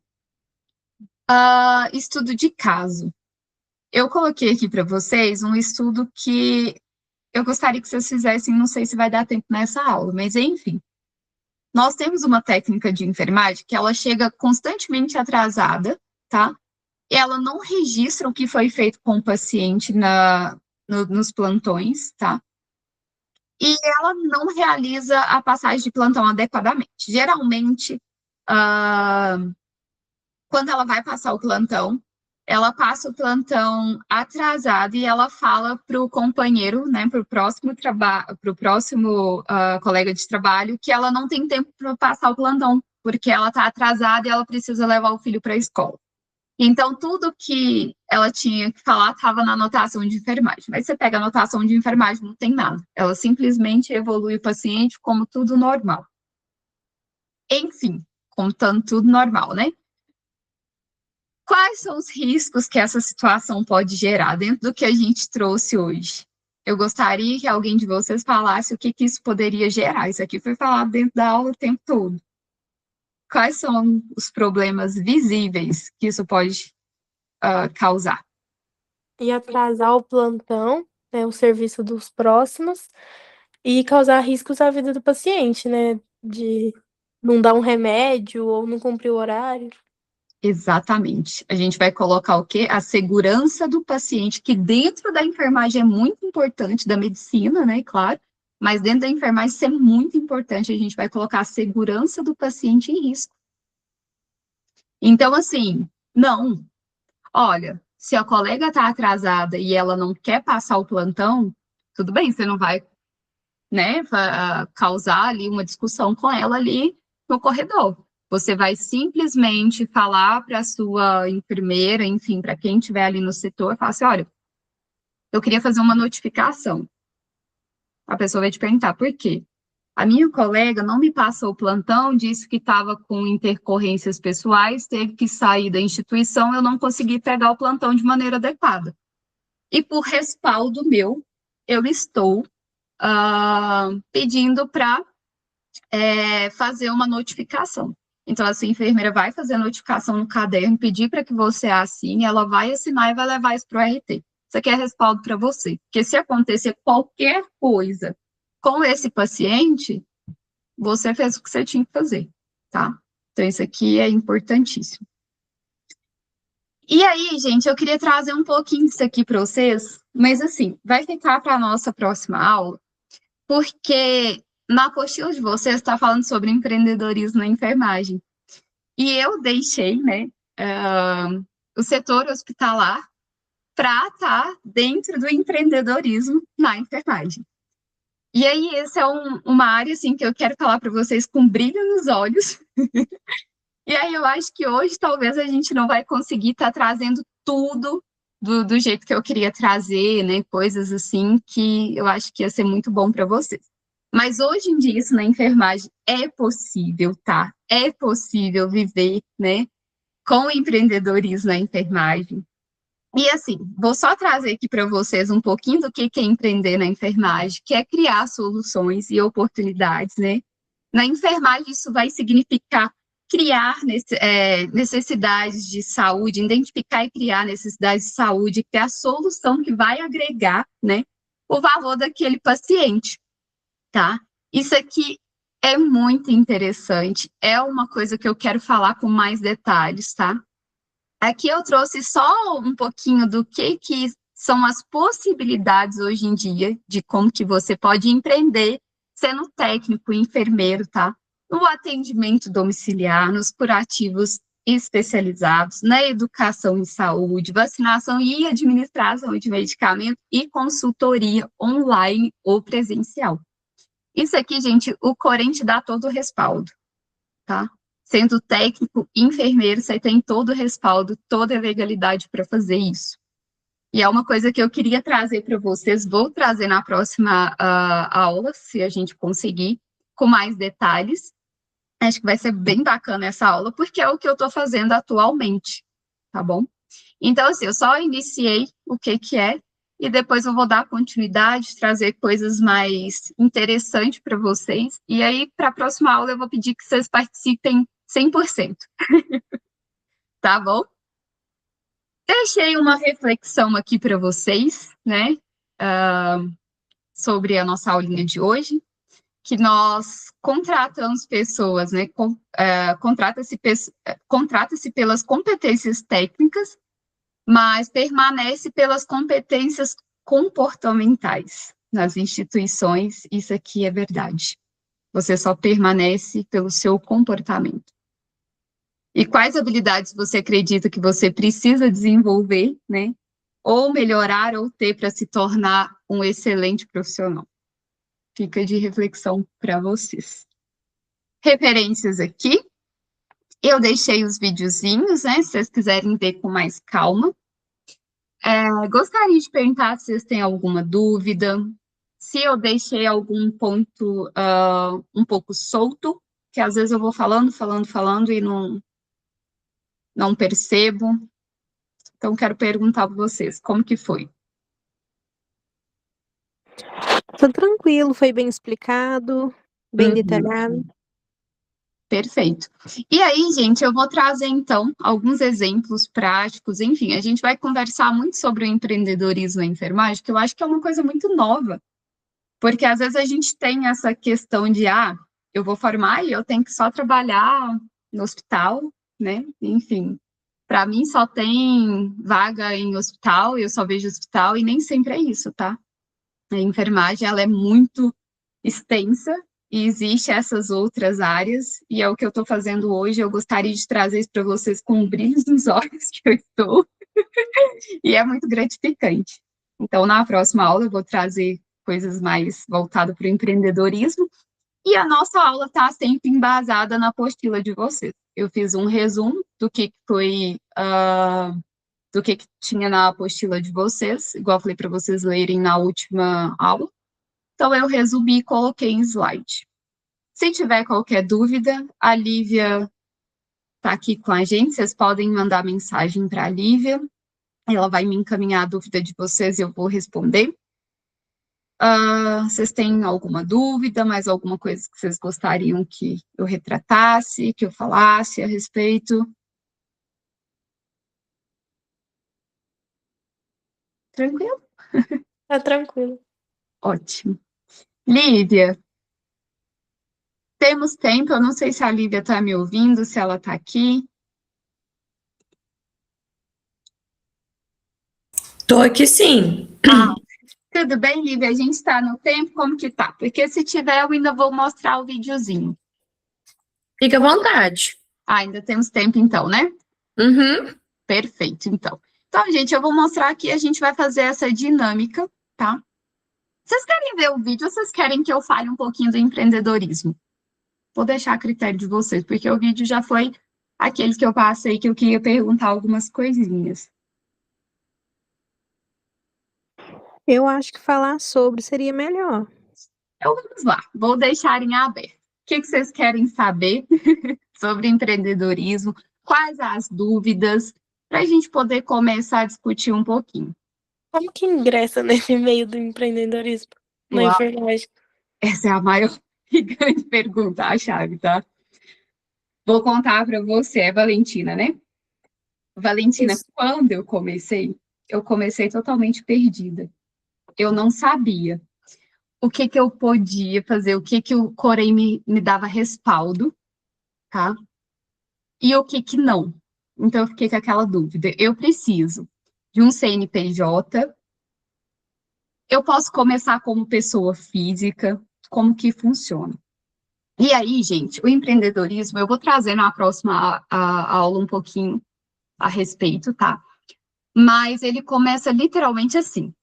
Estudo de caso. Eu coloquei aqui para vocês um estudo que eu gostaria que vocês fizessem, não sei se vai dar tempo nessa aula, mas enfim. Nós temos uma técnica de enfermagem que ela chega constantemente atrasada, tá? E ela não registra o que foi feito com o paciente nos plantões, tá? E ela não realiza a passagem de plantão adequadamente. Geralmente, quando ela vai passar o plantão, ela passa o plantão atrasada e ela fala para o companheiro, né, para o próximo colega de trabalho, que ela não tem tempo para passar o plantão, porque ela está atrasada e ela precisa levar o filho para a escola. Então, tudo que ela tinha que falar estava na anotação de enfermagem. Mas você pega a anotação de enfermagem, não tem nada. Ela simplesmente evolui o paciente como tudo normal. Enfim, contando tudo normal, né? Quais são os riscos que essa situação pode gerar dentro do que a gente trouxe hoje? Eu gostaria que alguém de vocês falasse o que isso poderia gerar. Isso aqui foi falado dentro da aula o tempo todo. Quais são os problemas visíveis que isso pode causar? E atrasar o plantão, né, o serviço dos próximos, e causar riscos à vida do paciente, né? De não dar um remédio ou não cumprir o horário. Exatamente. A gente vai colocar o quê? A segurança do paciente, que dentro da enfermagem é muito importante, da medicina, né, claro, Mas dentro da enfermagem, isso é muito importante, a gente vai colocar a segurança do paciente em risco. Então, assim, não. Olha, se a colega está atrasada e ela não quer passar o plantão, tudo bem, você não vai, né, causar ali uma discussão com ela ali no corredor. Você vai simplesmente falar para a sua enfermeira, enfim, para quem estiver ali no setor, falar assim, olha, eu queria fazer uma notificação. A pessoa vai te perguntar, por quê? A minha colega não me passou o plantão, disse que estava com intercorrências pessoais, teve que sair da instituição, eu não consegui pegar o plantão de maneira adequada. E por respaldo meu, eu estou pedindo para fazer uma notificação. Então, a sua enfermeira vai fazer a notificação no caderno, pedir para que você assine, ela vai assinar e vai levar isso para o RT. Isso aqui é respaldo para você. Porque se acontecer qualquer coisa com esse paciente, você fez o que você tinha que fazer, tá? Então, isso aqui é importantíssimo. E aí, gente, eu queria trazer um pouquinho disso aqui para vocês, mas assim, vai ficar para a nossa próxima aula, porque na apostila de vocês está falando sobre empreendedorismo na enfermagem. E eu deixei, né, o setor hospitalar para estar dentro do empreendedorismo na enfermagem. E aí, essa é uma área, assim, que eu quero falar para vocês com brilho nos olhos. E aí, eu acho que hoje, talvez, a gente não vai conseguir estar trazendo tudo do jeito que eu queria trazer, né? Coisas, assim, que eu acho que ia ser muito bom para vocês. Mas, hoje em dia, isso na enfermagem é possível, tá? É possível viver, né? Com empreendedorismo na enfermagem. E assim, vou só trazer aqui para vocês um pouquinho do que é empreender na enfermagem, que é criar soluções e oportunidades, né? Na enfermagem, isso vai significar criar necessidades de saúde, identificar e criar necessidades de saúde, que é a solução que vai agregar, né, o valor daquele paciente, tá? Isso aqui é muito interessante, é uma coisa que eu quero falar com mais detalhes, tá? Aqui eu trouxe só um pouquinho do que são as possibilidades hoje em dia de como que você pode empreender sendo técnico, enfermeiro, tá? No atendimento domiciliar, nos curativos especializados, na educação em saúde, vacinação e administração de medicamento e consultoria online ou presencial. Isso aqui, gente, o Corém te dá todo o respaldo, tá? Sendo técnico, enfermeiro, você tem todo o respaldo, toda a legalidade para fazer isso. E é uma coisa que eu queria trazer para vocês, vou trazer na próxima aula, se a gente conseguir, com mais detalhes. Acho que vai ser bem bacana essa aula, porque é o que eu estou fazendo atualmente, tá bom? Então, assim, eu só iniciei o que é, e depois eu vou dar continuidade, trazer coisas mais interessantes para vocês, e aí, para a próxima aula, eu vou pedir que vocês participem 100%. Tá bom? Deixei uma reflexão aqui para vocês, né, sobre a nossa aulinha de hoje, que nós contratamos pessoas, né, contrata-se pelas competências técnicas, mas permanece pelas competências comportamentais nas instituições, isso aqui é verdade. Você só permanece pelo seu comportamento. E quais habilidades você acredita que você precisa desenvolver, né? Ou melhorar ou ter para se tornar um excelente profissional? Fica de reflexão para vocês. Referências aqui. Eu deixei os videozinhos, né? Se vocês quiserem ver com mais calma. Gostaria de perguntar se vocês têm alguma dúvida, se eu deixei algum ponto um pouco solto, que às vezes eu vou falando e não percebo. Então, quero perguntar para vocês, como que foi? Tudo tranquilo, foi bem explicado, bem detalhado. Perfeito. E aí, gente, eu vou trazer, então, alguns exemplos práticos, enfim, a gente vai conversar muito sobre o empreendedorismo na enfermagem, que eu acho que é uma coisa muito nova, porque às vezes a gente tem essa questão de, eu vou formar e eu tenho que só trabalhar no hospital, né, enfim, para mim só tem vaga em hospital, eu só vejo hospital, e nem sempre é isso, tá? A enfermagem, ela é muito extensa, e existem essas outras áreas, e é o que eu estou fazendo hoje. Eu gostaria de trazer isso para vocês com brilhos nos olhos que eu estou, e é muito gratificante. Então, na próxima aula, eu vou trazer coisas mais voltadas para o empreendedorismo, e a nossa aula está sempre embasada na apostila de vocês. Eu fiz um resumo do que foi, do que tinha na apostila de vocês, igual eu falei para vocês lerem na última aula. Então, eu resumi e coloquei em slide. Se tiver qualquer dúvida, a Lívia está aqui com a gente, vocês podem mandar mensagem para a Lívia, ela vai me encaminhar a dúvida de vocês e eu vou responder. Vocês têm alguma dúvida, mais alguma coisa que vocês gostariam que eu retratasse, que eu falasse a respeito? Tranquilo? Tá tranquilo. Ótimo. Lívia, temos tempo, eu não sei se a Lívia está me ouvindo, se ela está aqui. Tô aqui sim. Tudo bem, Lívia? A gente está no tempo, como que tá? Porque se tiver, eu ainda vou mostrar o videozinho. Fica à vontade. Ainda temos tempo então, né? Uhum. Perfeito, então. Então, gente, eu vou mostrar aqui, a gente vai fazer essa dinâmica, tá? Vocês querem ver o vídeo ou vocês querem que eu fale um pouquinho do empreendedorismo? Vou deixar a critério de vocês, porque o vídeo já foi aquele que eu passei, que eu queria perguntar algumas coisinhas. Eu acho que falar sobre seria melhor. Então, vamos lá. Vou deixar em aberto. O que vocês querem saber sobre empreendedorismo? Quais as dúvidas? Para a gente poder começar a discutir um pouquinho. Como que ingressa nesse meio do empreendedorismo na Uau. enfermagem? Essa é a maior e grande pergunta, a chave, tá? Vou contar para você, Valentina, né? Valentina, Isso. quando eu comecei totalmente perdida. Eu não sabia o que eu podia fazer, o que o Corém me dava respaldo, tá? E o que não. Então, eu fiquei com aquela dúvida. Eu preciso de um CNPJ, eu posso começar como pessoa física, como que funciona? E aí, gente, o empreendedorismo, eu vou trazer na próxima aula um pouquinho a respeito, tá? Mas ele começa literalmente assim.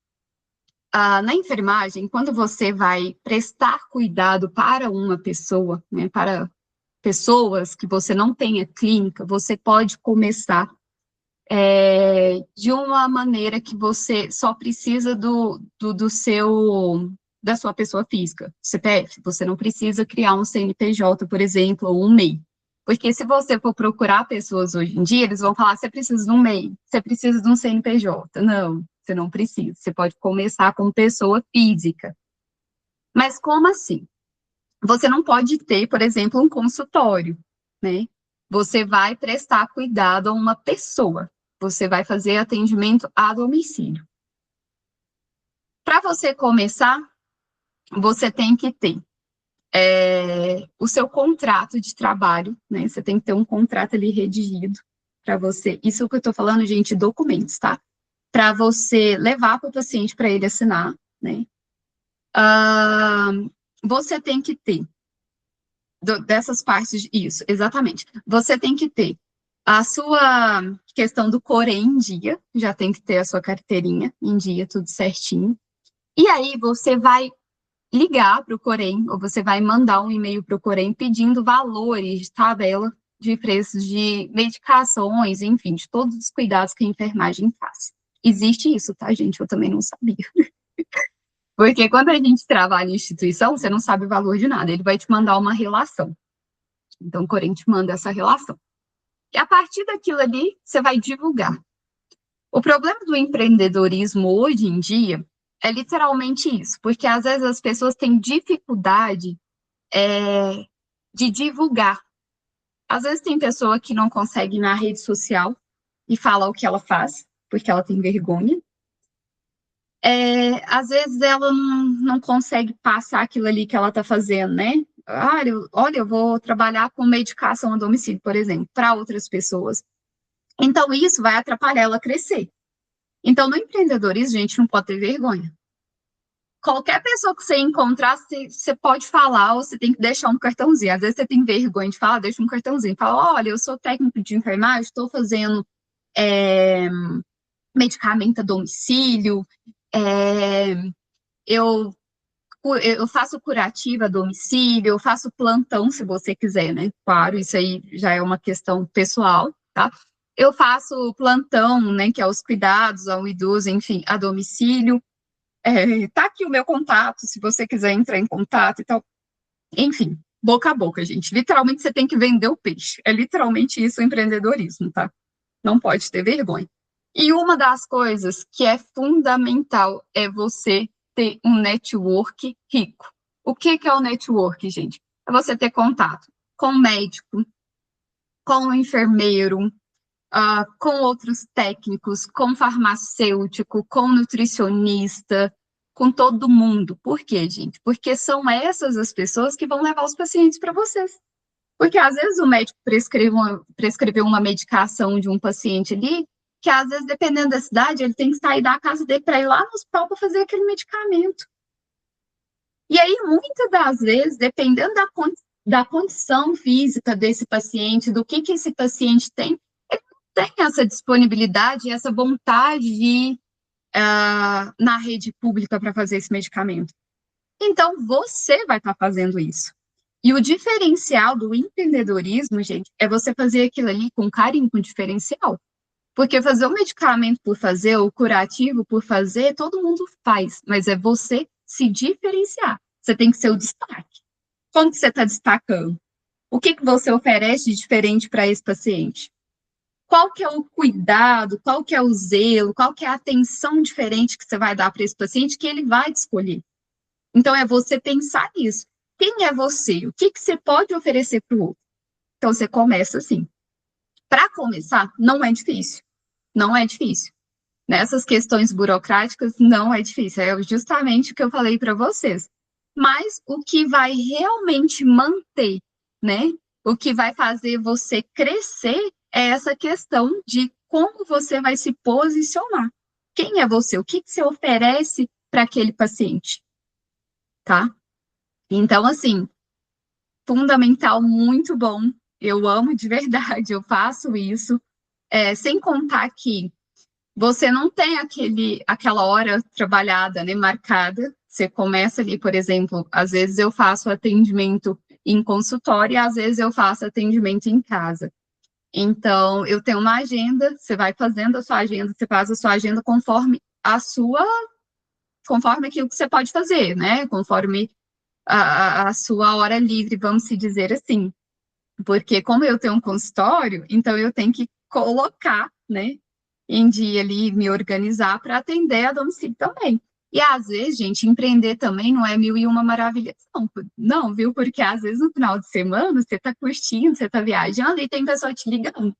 Na enfermagem, quando você vai prestar cuidado para uma pessoa, né, para pessoas que você não tenha clínica, você pode começar de uma maneira que você só precisa da sua pessoa física, CPF. Você não precisa criar um CNPJ, por exemplo, ou um MEI. Porque se você for procurar pessoas hoje em dia, eles vão falar, você precisa de um MEI, você precisa de um CNPJ. Não, você não precisa. Você pode começar como pessoa física. Mas como assim? Você não pode ter, por exemplo, um consultório, né? Você vai prestar cuidado a uma pessoa. Você vai fazer atendimento a domicílio. Para você começar, você tem que ter o seu contrato de trabalho, né? Você tem que ter um contrato ali redigido para você. Isso que eu estou falando, gente, documentos, tá? Para você levar para o paciente para ele assinar, né? Você tem que ter dessas partes, isso, exatamente. Você tem que ter a sua questão do Corém em dia, já tem que ter a sua carteirinha em dia, tudo certinho. E aí você vai ligar para o Corém, ou você vai mandar um e-mail para o Corém pedindo valores de tabela de preços de medicações, enfim, de todos os cuidados que a enfermagem faz. Existe isso, tá, gente? Eu também não sabia. Porque quando a gente trabalha em instituição, você não sabe o valor de nada, ele vai te mandar uma relação. Então, o Corém te manda essa relação. E a partir daquilo ali, você vai divulgar. O problema do empreendedorismo hoje em dia é literalmente isso, porque às vezes as pessoas têm dificuldade de divulgar. Às vezes tem pessoa que não consegue ir na rede social e falar o que ela faz, porque ela tem vergonha. Às vezes ela não consegue passar aquilo ali que ela está fazendo, né? Olha, eu vou trabalhar com medicação a domicílio, por exemplo, para outras pessoas. Então, isso vai atrapalhar ela a crescer. Então, no empreendedorismo, a gente não pode ter vergonha. qualquer pessoa que você encontrar, você pode falar ou você tem que deixar um cartãozinho. Às vezes você tem vergonha de falar, deixa um cartãozinho. Fala, olha, eu sou técnico de enfermagem, estou fazendo medicamento a domicílio, eu faço curativa a domicílio, eu faço plantão, se você quiser, né? Claro, isso aí já é uma questão pessoal, tá? Eu faço plantão, né, que é os cuidados ao idoso, enfim, a domicílio. Tá aqui o meu contato, se você quiser entrar em contato e tal. Enfim, boca a boca, gente. Literalmente, você tem que vender o peixe. É literalmente isso o empreendedorismo, tá? Não pode ter vergonha. E uma das coisas que é fundamental é você ter um network rico. O que é o network, gente? É você ter contato com o médico, com o enfermeiro, com outros técnicos, com farmacêutico, com nutricionista, com todo mundo. Por quê, gente? Porque são essas as pessoas que vão levar os pacientes para vocês. Porque às vezes o médico prescreveu uma medicação de um paciente ali, que às vezes, dependendo da cidade, ele tem que sair da casa dele para ir lá no hospital para fazer aquele medicamento. E aí, muitas das vezes, dependendo da condição física desse paciente, do que esse paciente tem, ele não tem essa disponibilidade, essa vontade de ir na rede pública para fazer esse medicamento. Então, você vai estar fazendo isso. E o diferencial do empreendedorismo, gente, é você fazer aquilo ali com carinho, com diferencial. Porque fazer o medicamento por fazer, o curativo por fazer, todo mundo faz, mas é você se diferenciar. Você tem que ser o destaque. Como que você está destacando? O que você oferece de diferente para esse paciente? Qual que é o cuidado, qual que é o zelo, qual que é a atenção diferente que você vai dar para esse paciente que ele vai te escolher? Então, é você pensar nisso. Quem é você? O que você pode oferecer para o outro? Então, você começa assim. Para começar, não é difícil. Não é difícil. Nessas questões burocráticas, não é difícil. É justamente o que eu falei para vocês. Mas o que vai realmente manter, né? O que vai fazer você crescer é essa questão de como você vai se posicionar. Quem é você? O que você oferece para aquele paciente? Tá? Então, assim, fundamental, muito bom. Eu amo de verdade, eu faço isso. Sem contar que você não tem aquela hora trabalhada, né, marcada. Você começa ali, por exemplo, às vezes eu faço atendimento em consultório e às vezes eu faço atendimento em casa. Então, eu tenho uma agenda, você vai fazendo a sua agenda, você faz a sua agenda conforme aquilo que você pode fazer, né? Conforme a sua hora livre, vamos se dizer assim. Porque como eu tenho um consultório, então eu tenho que colocar, né, em dia ali, me organizar para atender a domicílio também. E às vezes, gente, empreender também não é mil e uma maravilhas, não, viu? Porque às vezes no final de semana você está curtindo, você está viajando e tem pessoa te ligando.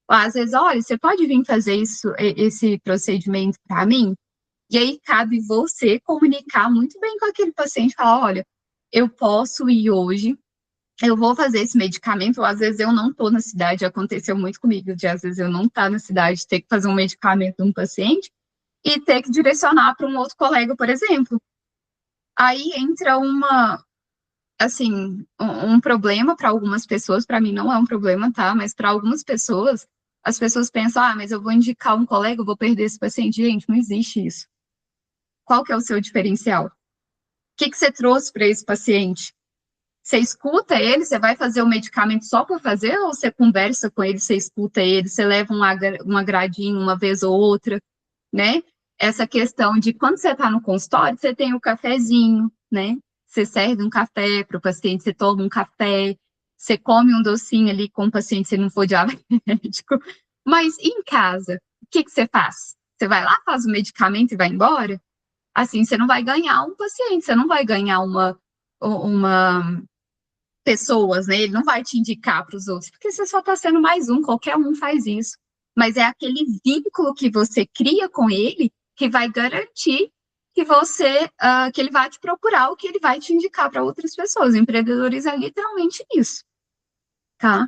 Ou, às vezes, olha, você pode vir fazer esse procedimento para mim? E aí cabe você comunicar muito bem com aquele paciente, falar, olha, eu posso ir hoje, eu vou fazer esse medicamento, ou às vezes eu não estou na cidade, aconteceu muito comigo, de às vezes eu não estar na cidade, ter que fazer um medicamento de um paciente e ter que direcionar para um outro colega, por exemplo. Aí entra um problema para algumas pessoas, para mim não é um problema, tá? Mas para algumas pessoas, as pessoas pensam, mas eu vou indicar um colega, eu vou perder esse paciente. Gente, não existe isso. Qual que é o seu diferencial? O que você trouxe para esse paciente? Você escuta ele, você vai fazer o medicamento só por fazer, ou você conversa com ele, você escuta ele, você leva um agradinho uma vez ou outra, né? Essa questão de quando você está no consultório, você tem o cafezinho, né? Você serve um café para o paciente, você toma um café, você come um docinho ali com o paciente, se não for diabético. Mas em casa, o que você faz? Você vai lá, faz o medicamento e vai embora? Assim, você não vai ganhar um paciente, você não vai ganhar uma pessoas, né? Ele não vai te indicar para os outros, porque você só está sendo mais um, qualquer um faz isso. Mas é aquele vínculo que você cria com ele que vai garantir que ele vai te procurar, ou que ele vai te indicar para outras pessoas. O empreendedorismo é literalmente isso, tá?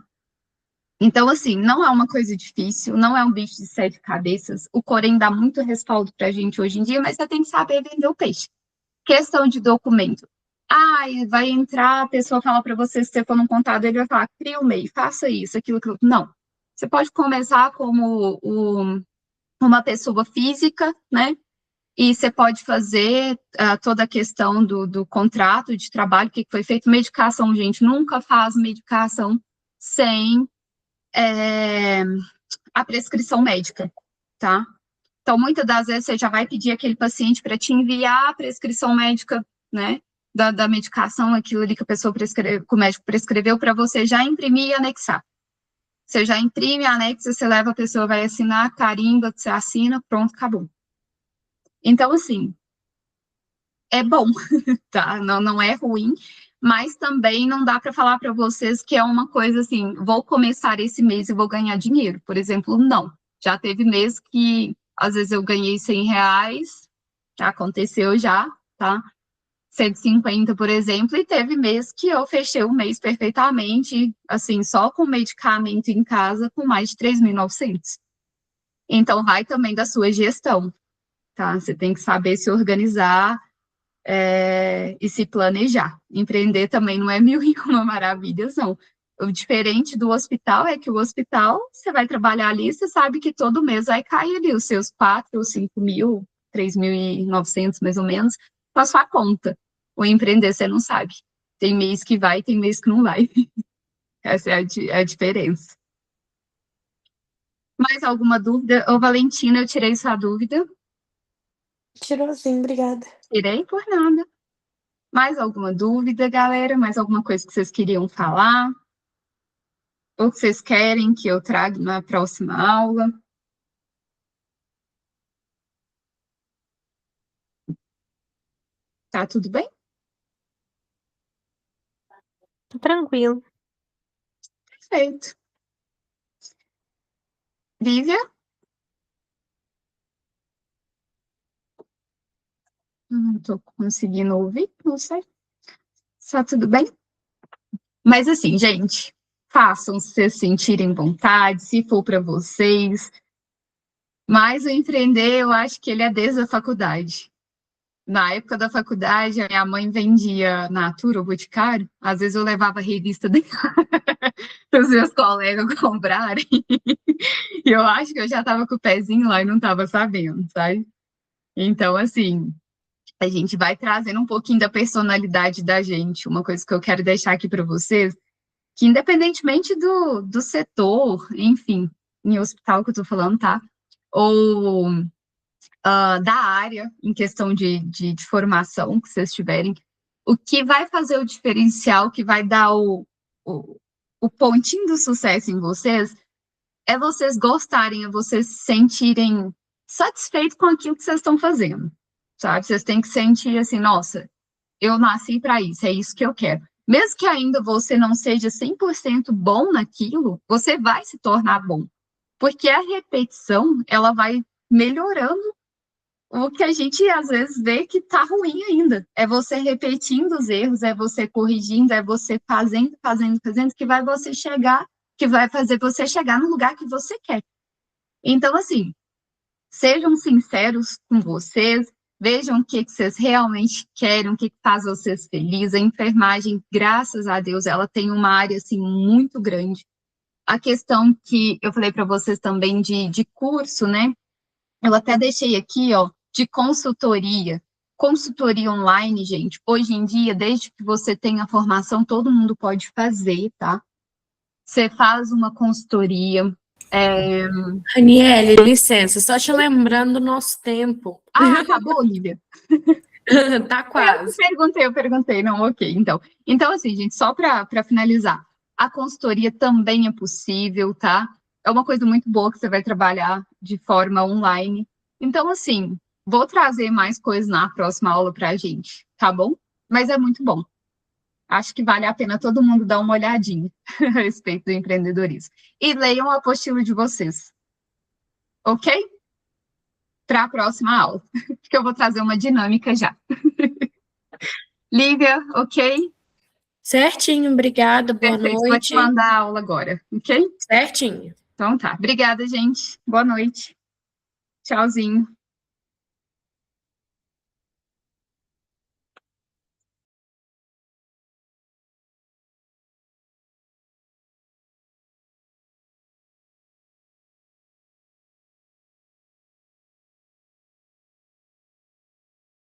Então, assim, não é uma coisa difícil, não é um bicho de 7 cabeças. O Corém dá muito respaldo para a gente hoje em dia, mas você tem que saber vender o peixe. Questão de documento. Vai entrar, a pessoa fala para você, se você for num contador, ele vai falar, cria o MEI, faça isso, aquilo. Não. Você pode começar como uma pessoa física, né? E você pode fazer toda a questão do contrato de trabalho, o que foi feito. Medicação, gente, nunca faz medicação sem a prescrição médica, tá? Então, muitas das vezes, você já vai pedir aquele paciente para te enviar a prescrição médica, né? Da medicação, aquilo ali que a pessoa prescreveu, que o médico prescreveu, para você já imprimir e anexar. Você já imprime, anexa, você leva, a pessoa vai assinar, carimba, você assina, pronto, acabou. Então, assim, é bom, tá? Não é ruim, mas também não dá para falar para vocês que é uma coisa assim, vou começar esse mês e vou ganhar dinheiro. Por exemplo, não. Já teve mês que, às vezes, eu ganhei R$100, já aconteceu já, tá? 150, por exemplo, e teve mês que eu fechei o mês perfeitamente, assim, só com medicamento em casa, com mais de 3.900. Então, vai também da sua gestão, tá? Você tem que saber se organizar e se planejar. Empreender também não é mil e uma maravilhas, não. O diferente do hospital é que o hospital, você vai trabalhar ali, você sabe que todo mês vai cair ali os seus 4 ou 5 mil, 3.900 mais ou menos, com a sua conta. O empreender, você não sabe. Tem mês que vai, tem mês que não vai. Essa é a diferença. Mais alguma dúvida? Ô, Valentina, eu tirei sua dúvida. Tirou sim, obrigada. Tirei por nada. Mais alguma dúvida, galera? Mais alguma coisa que vocês queriam falar? Ou que vocês querem que eu traga na próxima aula? Tá tudo bem? Tá tranquilo. Perfeito. Lívia? Não tô conseguindo ouvir, não sei. Tá tudo bem? Mas assim, gente, façam se vocês sentirem vontade, se for para vocês. Mas o empreender, eu acho que ele é desde a faculdade. Na época da faculdade, a minha mãe vendia Natura, o Boticário. Às vezes eu levava a revista para os meus colegas comprarem. E eu acho que eu já estava com o pezinho lá e não estava sabendo, sabe? Então, assim, a gente vai trazendo um pouquinho da personalidade da gente. Uma coisa que eu quero deixar aqui para vocês, que independentemente do setor, enfim, em hospital que eu estou falando, tá? Ou da área, em questão de formação que vocês tiverem, o que vai fazer o diferencial, que vai dar o pontinho do sucesso em vocês, é vocês gostarem, é vocês se sentirem satisfeitos com aquilo que vocês estão fazendo, sabe? Vocês têm que sentir assim, nossa, eu nasci para isso, é isso que eu quero. Mesmo que ainda você não seja 100% bom naquilo, você vai se tornar bom. Porque a repetição, ela vai melhorando o que a gente às vezes vê que tá ruim ainda. É você repetindo os erros, é você corrigindo, é você fazendo, que vai fazer você chegar no lugar que você quer. Então, assim, sejam sinceros com vocês, vejam o que vocês realmente querem, o que faz vocês felizes. A enfermagem, graças a Deus, ela tem uma área, assim, muito grande. A questão que eu falei para vocês também de curso, né? Eu até deixei aqui, ó, de consultoria. Consultoria online, gente, hoje em dia, desde que você tenha formação, todo mundo pode fazer, tá? Você faz uma consultoria. Aniele, licença, só te lembrando do nosso tempo. Acabou, Lívia? Tá quase. Eu perguntei, não, ok, então. Então, assim, gente, só para finalizar, a consultoria também é possível, tá? É uma coisa muito boa que você vai trabalhar de forma online. Então, assim, vou trazer mais coisas na próxima aula pra gente, tá bom? Mas é muito bom. Acho que vale a pena todo mundo dar uma olhadinha a respeito do empreendedorismo. E leiam a apostila de vocês. Ok? Para a próxima aula, que eu vou trazer uma dinâmica já. Lívia, ok? Certinho, obrigada, boa Perfeito, noite. vou te mandar a aula agora, ok? Certinho. Então tá, obrigada, gente. Boa noite. Tchauzinho.